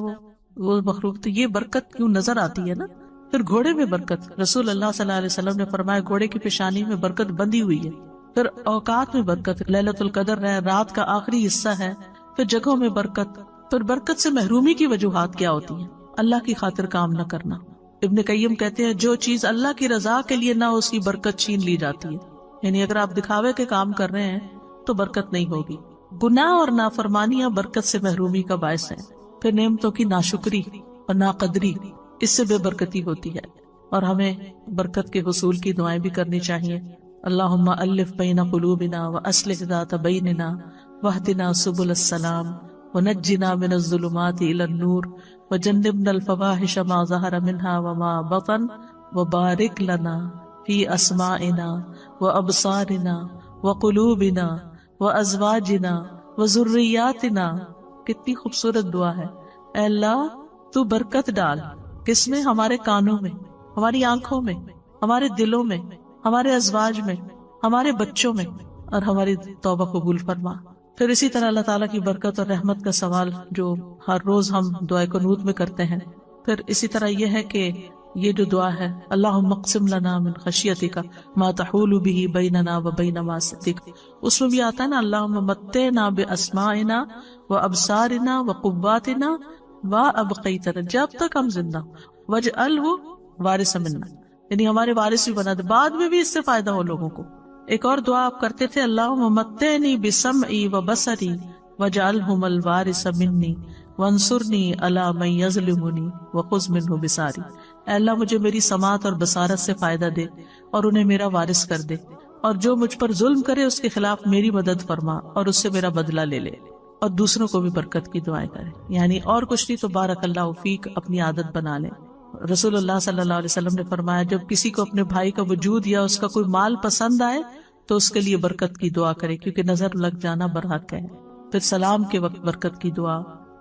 وہ مخلوق، تو یہ برکت کیوں نظر آتی ہے نا۔ پھر گھوڑے میں برکت، رسول اللہ صلی اللہ علیہ وسلم نے فرمایا گھوڑے کی پیشانی میں برکت بندھی ہوئی ہے۔ پھر اوقات میں برکت، لیلۃ القدر ہے، رات کا آخری حصہ ہے۔ پھر جگہوں میں برکت، پھر برکت سے محرومی کی وجوہات کیا ہوتی ہیں؟ اللہ کی خاطر کام نہ کرنا۔ ابن قیم کہتے ہیں جو چیز اللہ کی رضا کے لیے نہ ہو اس کی برکت چھین لی جاتی ہے، یعنی اگر آپ دکھاوے کے کام کر رہے ہیں تو برکت نہیں ہوگی۔ گناہ اور نافرمانیاں برکت سے محرومی کا باعث ہیں۔ پھر نعمتوں کی ناشکری اور ناقدری، اس سے بے برکتی ہوتی ہے، اور ہمیں برکت کے حصول کی دعائیں بھی کرنی چاہیے۔ اللہم الف بین قلوبنا واصلح ذات بیننا واہدنا سبل السلام ونجنا من الظلمات الى النور وجنبنا الفواحش ما ظہر منها وما بطن وبارک لنا فی اسمائنا وابصارنا وقلوبنا وازواجنا وذریاتنا۔ کتنی خوبصورت دعا ہے۔ اے اللہ تو برکت ڈال، کس میں؟ ہمارے کانوں میں، ہماری آنکھوں میں، ہمارے دلوں میں، ہمارے ازواج میں، ہمارے بچوں میں، اور ہماری توبہ قبول فرما۔ پھر اسی طرح اللہ تعالیٰ کی برکت اور رحمت کا سوال جو ہر روز ہم دعائے قنوت میں کرتے ہیں۔ پھر اسی طرح یہ ہے کہ یہ جو دعا ہے اللہم اقسم لنا من خشیتک ما تحول به بیننا وبین معصیتک، اس میں بھی آتا ہے نا اللہم متعنا باسماعنا وابصارنا وقواتنا وابقیتنا، جب تک ہم زندہ، واجعلہ وارث منا، یعنی ہمارے وارث بھی بنا دے، بعد میں بھی اس سے فائدہ ہو لوگوں کو۔ ایک اور دعا آپ کرتے تھے اللہم متعنی بسمعی وبصری واجعلہم الوارث منی وانصرنی علی من یظلمنی وخذ منہ بصاری۔ اے اللہ مجھے میری سماعت اور بصارت سے فائدہ دے اور انہیں میرا وارث کر دے، اور جو مجھ پر ظلم کرے اس کے خلاف میری مدد فرما اور اس سے میرا بدلہ لے لے، اور دوسروں کو بھی برکت کی دعائیں کرے۔ یعنی اور کچھ نہیں تو بارک اللہ فیک اپنی عادت بنا لے۔ رسول اللہ صلی اللہ علیہ وسلم نے فرمایا جب کسی کو اپنے بھائی کا وجود یا اس کا کوئی مال پسند آئے تو اس کے لیے برکت کی دعا کرے، کیونکہ نظر لگ جانا برحق ہے۔ پھر سلام کے وقت برکت کی دعا،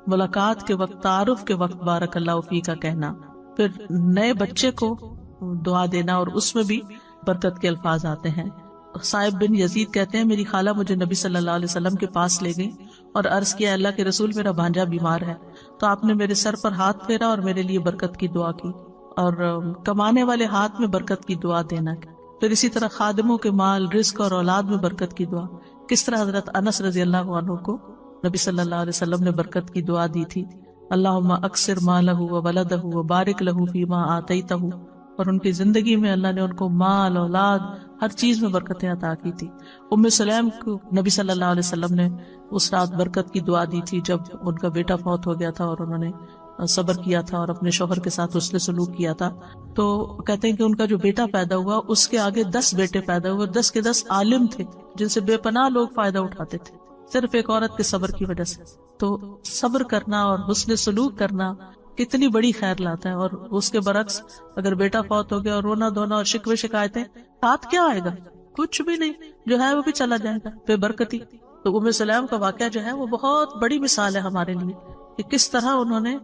ملاقات کے وقت، تعارف کے وقت بارک اللہ فیک کا کہنا، پھر نئے بچے کو دعا دینا اور اس میں بھی برکت کے الفاظ آتے ہیں۔ صائب بن یزید کہتے ہیں میری خالہ مجھے نبی صلی اللہ علیہ وسلم کے پاس لے گئی اور عرض کیا اللہ کے رسول میرا بھانجا بیمار ہے، تو آپ نے میرے سر پر ہاتھ پھیرا اور میرے لیے برکت کی دعا کی، اور کمانے والے ہاتھ میں برکت کی دعا دینا۔ پھر اسی طرح خادموں کے مال، رزق اور اولاد میں برکت کی دعا، کس طرح حضرت انس رضی اللہ عنہ کو نبی صلی اللہ علیہ وسلم نے برکت کی دعا دی تھی، اللہم اکثر مالہ وولدہ وبارک لہ فیما آتیتہ، اور ان کی زندگی میں اللہ نے ان کو مال، اولاد، ہر چیز میں برکتیں عطا کی تھی۔ ام سلیم کو نبی صلی اللہ علیہ وسلم نے اس رات برکت کی دعا دی تھی جب ان کا بیٹا فوت ہو گیا تھا اور انہوں نے صبر کیا تھا اور اپنے شوہر کے ساتھ حسن سلوک کیا تھا، تو کہتے ہیں کہ ان کا جو بیٹا پیدا ہوا اس کے آگے 10 بیٹے پیدا ہوئے، 10 کے 10 عالم تھے جن سے بے پناہ لوگ فائدہ اٹھاتے تھے، صرف ایک عورت کے صبر کی وجہ سے۔ تو صبر کرنا اور حسن سلوک کرنا کتنی بڑی خیر لاتا ہے، اور اس کے برعکس اگر بیٹا فوت ہو گیا اور رونا دھونا اور شکوے شکایتیں، ساتھ کیا آئے گا؟ کچھ بھی نہیں، جو ہے وہ بھی چلا جائے گا، بے برکتی۔ تو ام سلیم کا واقعہ جو ہے وہ بہت بڑی مثال ہے ہمارے لیے کہ کس طرح انہوں نے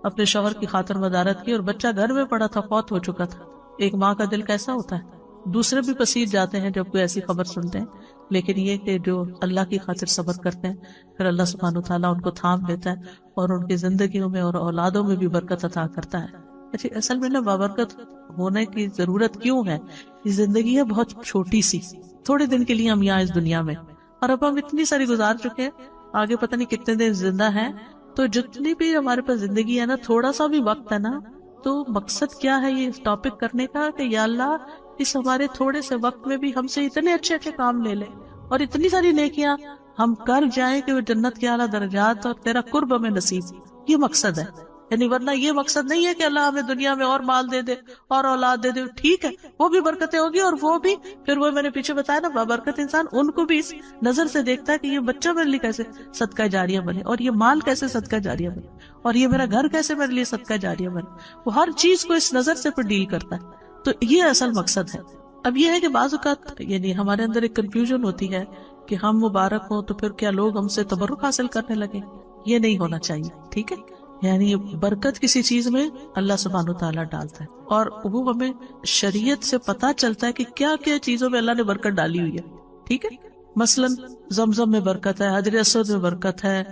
اپنے شوہر کی خاطر مدارت کی، اور بچہ گھر میں پڑا تھا، فوت ہو چکا تھا۔ ایک ماں کا دل کیسا ہوتا ہے، دوسرے بھی پسیج جاتے ہیں جب کوئی ایسی خبر سنتے ہیں، لیکن یہ کہ جو اللہ کی خاطر صبر کرتے ہیں پھر اللہ سبحانہ وتعالیٰ ان کو تھام لیتا ہے اور ان کی زندگیوں میں اور اولادوں میں بھی برکت عطا کرتا ہے۔ اچھا، اصل میں بابرکت ہونے کی ضرورت کیوں ہے؟ یہ زندگی ہے بہت چھوٹی سی، تھوڑے دن کے لیے ہم یہاں اس دنیا میں، اور اب ہم اتنی ساری گزار چکے ہیں، آگے پتہ نہیں کتنے دن زندہ ہیں، تو جتنی بھی ہمارے پاس زندگی ہے نا، تھوڑا سا بھی وقت ہے نا، تو مقصد کیا ہے یہ ٹاپک کرنے کا کہ یا اللہ اس ہمارے تھوڑے سے وقت میں بھی ہم سے اتنے اچھے اچھے کام لے لے اور اتنی ساری نیکیاں ہم کر جائیں کہ وہ جنت کے اعلیٰ درجات اور تیرا قرب ہمیں نصیب، یہ مقصد ہے۔ یعنی ورنہ یہ مقصد نہیں ہے کہ اللہ ہمیں دنیا میں اور مال دے دے اور اولاد دے دے، ٹھیک ہے وہ بھی برکتیں ہوگی، اور وہ بھی پھر وہ میں نے پیچھے بتایا نا، بابرکت انسان ان کو بھی اس نظر سے دیکھتا ہے کہ یہ بچہ میرے لیے کیسے صدقہ جاریہ بنے، اور یہ مال کیسے صدقہ جاریہ بنے، اور یہ میرا گھر کیسے میرے لیے صدقہ جاریہ بنے، وہ ہر چیز کو اس نظر سے پھر ڈیل کرتا ہے۔ تو یہ اصل مقصد ہے۔ اب یہ ہے کہ بعض اوقات یعنی ہمارے اندر ایک کنفیوژن ہوتی ہے کہ ہم مبارک ہوں تو پھر کیا لوگ ہم سے تبرک حاصل کرنے لگے؟ یہ نہیں ہونا چاہیے، ٹھیک ہے؟ یعنی برکت کسی چیز میں اللہ سبحانہ وتعالیٰ ڈالتا ہے، اور وہ ہمیں شریعت سے پتا چلتا ہے کہ کیا کیا چیزوں میں اللہ نے برکت ڈالی ہوئی ہے، ٹھیک ہے؟ مثلا زمزم میں برکت ہے، حجر اسود میں برکت ہے،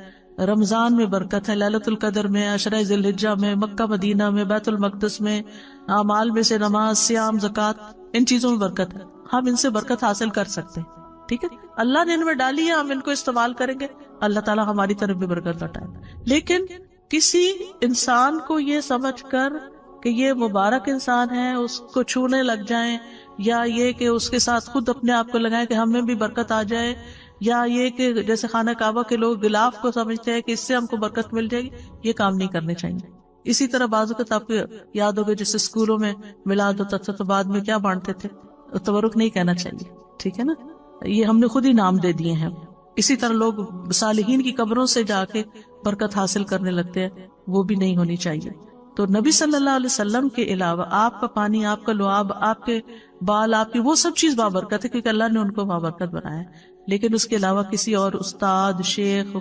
رمضان میں برکت ہے، لیلۃ القدر میں، عشرہ ذی الحجہ میں، مکہ مدینہ میں، بیت المقدس میں، اعمال میں سے نماز، صیام، زکوٰۃ، ان چیزوں میں برکت ہے، ہم ان سے برکت حاصل کر سکتے ہیں، ٹھیک ہے؟ اللہ نے ان میں ڈالی ہے، ہم ان کو استعمال کریں گے، اللہ تعالیٰ ہماری طرف بھی برکت لوٹائے گا۔ لیکن کسی انسان کو یہ سمجھ کر کہ یہ مبارک انسان ہے اس کو چھونے لگ جائیں، یا یہ کہ اس کے ساتھ خود اپنے آپ کو لگائیں کہ ہمیں بھی برکت آ جائے، یا یہ کہ جیسے خانہ کعبہ کے لوگ غلاف کو سمجھتے ہیں کہ اس سے ہم کو برکت مل جائے گی، یہ کام نہیں کرنے چاہیے۔ اسی طرح بعض اوقات آپ کو یاد ہوگا جیسے اسکولوں میں میلاد ہوتا تھا تو بعد میں کیا بانٹتے تھے، تبرک نہیں کہنا چاہیے، ٹھیک ہے نا؟ یہ ہم نے خود ہی نام دے دیے ہیں۔ اسی طرح لوگ صالحین کی قبروں سے جا کے برکت حاصل کرنے لگتے ہیں، وہ بھی نہیں ہونی چاہیے۔ تو نبی صلی اللہ علیہ وسلم کے علاوہ آپ کا پانی، آپ کا لعاب، آپ کے بال، آپ کی وہ سب چیز بابرکت ہے کیونکہ اللہ نے ان کو بابرکت بنایا ہے، لیکن اس کے علاوہ کسی اور استاد، شیخ،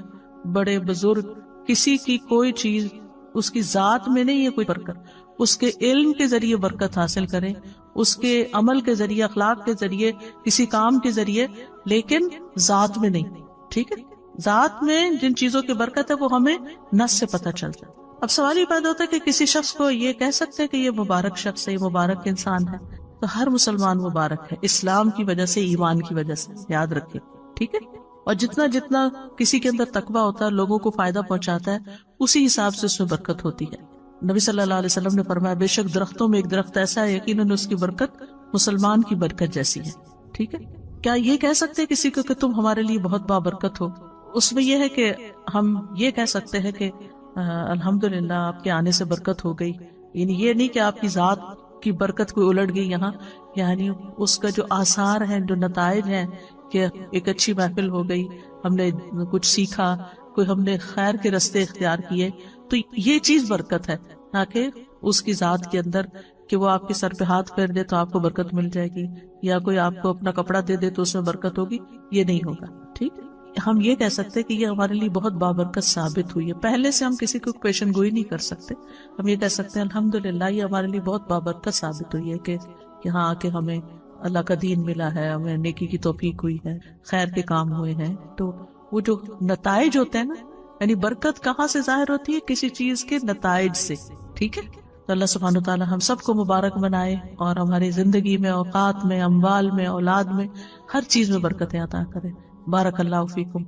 بڑے بزرگ، کسی کی کوئی چیز اس کی ذات میں نہیں ہے کوئی برکت، اس کے علم کے ذریعے برکت حاصل کریں، اس کے عمل کے ذریعے، اخلاق کے ذریعے، کسی کام کے ذریعے، لیکن ذات میں نہیں، ٹھیک ہے؟ ذات میں جن چیزوں کی برکت ہے وہ ہمیں نص سے پتہ چلتا ہے۔ اب سوال یہ پیدا ہوتا ہے کہ کسی شخص کو یہ کہہ سکتے ہیں کہ یہ مبارک شخص ہے، یہ مبارک انسان ہے؟ تو ہر مسلمان مبارک ہے، اسلام کی وجہ سے، ایمان کی وجہ سے، یاد رکھیں، ٹھیک ہے؟ اور جتنا جتنا کسی کے اندر تقویٰ ہوتا ہے، لوگوں کو فائدہ پہنچاتا ہے، اسی حساب سے اس میں برکت ہوتی ہے۔ نبی صلی اللہ علیہ وسلم نے فرمایا بے شک درختوں میں ایک درخت ایسا ہے یقیناً اس کی برکت مسلمان کی برکت جیسی ہے، ٹھیک ہے؟ کیا یہ کہہ سکتے ہیں کسی کو کہ تم ہمارے لیے بہت بابرکت ہو؟ اس میں یہ ہے کہ ہم یہ کہہ سکتے ہیں کہ الحمدللہ آپ کے آنے سے برکت ہو گئی، یعنی یہ نہیں کہ آپ کی ذات کی برکت کوئی الٹ گئی یہاں، یعنی اس کا جو آثار ہیں، جو نتائج ہیں کہ ایک اچھی محفل ہو گئی، ہم نے کچھ سیکھا، کوئی ہم نے خیر کے رستے اختیار کیے، تو یہ چیز برکت ہے، نہ کہ اس کی ذات کے اندر کہ وہ آپ کے سر پہ ہاتھ پھیر دے تو آپ کو برکت مل جائے گی، یا کوئی آپ کو اپنا کپڑا دے دے تو اس میں برکت ہوگی، یہ نہیں ہوگا، ٹھیک؟ ہم یہ کہہ سکتے کہ یہ ہمارے لیے بہت بابرکت ثابت ہوئی ہے، پہلے سے ہم کسی کو پیشن گوئی نہیں کر سکتے، ہم یہ کہہ سکتے ہیں الحمدللہ یہ ہمارے لیے بہت بابرکت ثابت ہوئی ہے کہ یہاں آ کے ہمیں اللہ کا دین ملا ہے، ہمیں نیکی کی توفیق ہوئی ہے، خیر کے کام ہوئے ہیں۔ تو وہ جو نتائج ہوتے ہیں نا، یعنی برکت کہاں سے ظاہر ہوتی ہے؟ کسی چیز کے نتائج سے، ٹھیک ہے؟ تو اللہ سبحانہ وتعالی ہم سب کو مبارک بنائے اور ہماری زندگی میں، اوقات میں، اموال میں، اولاد میں، ہر چیز میں برکتیں عطا کرے۔ بارک اللہ فیکم۔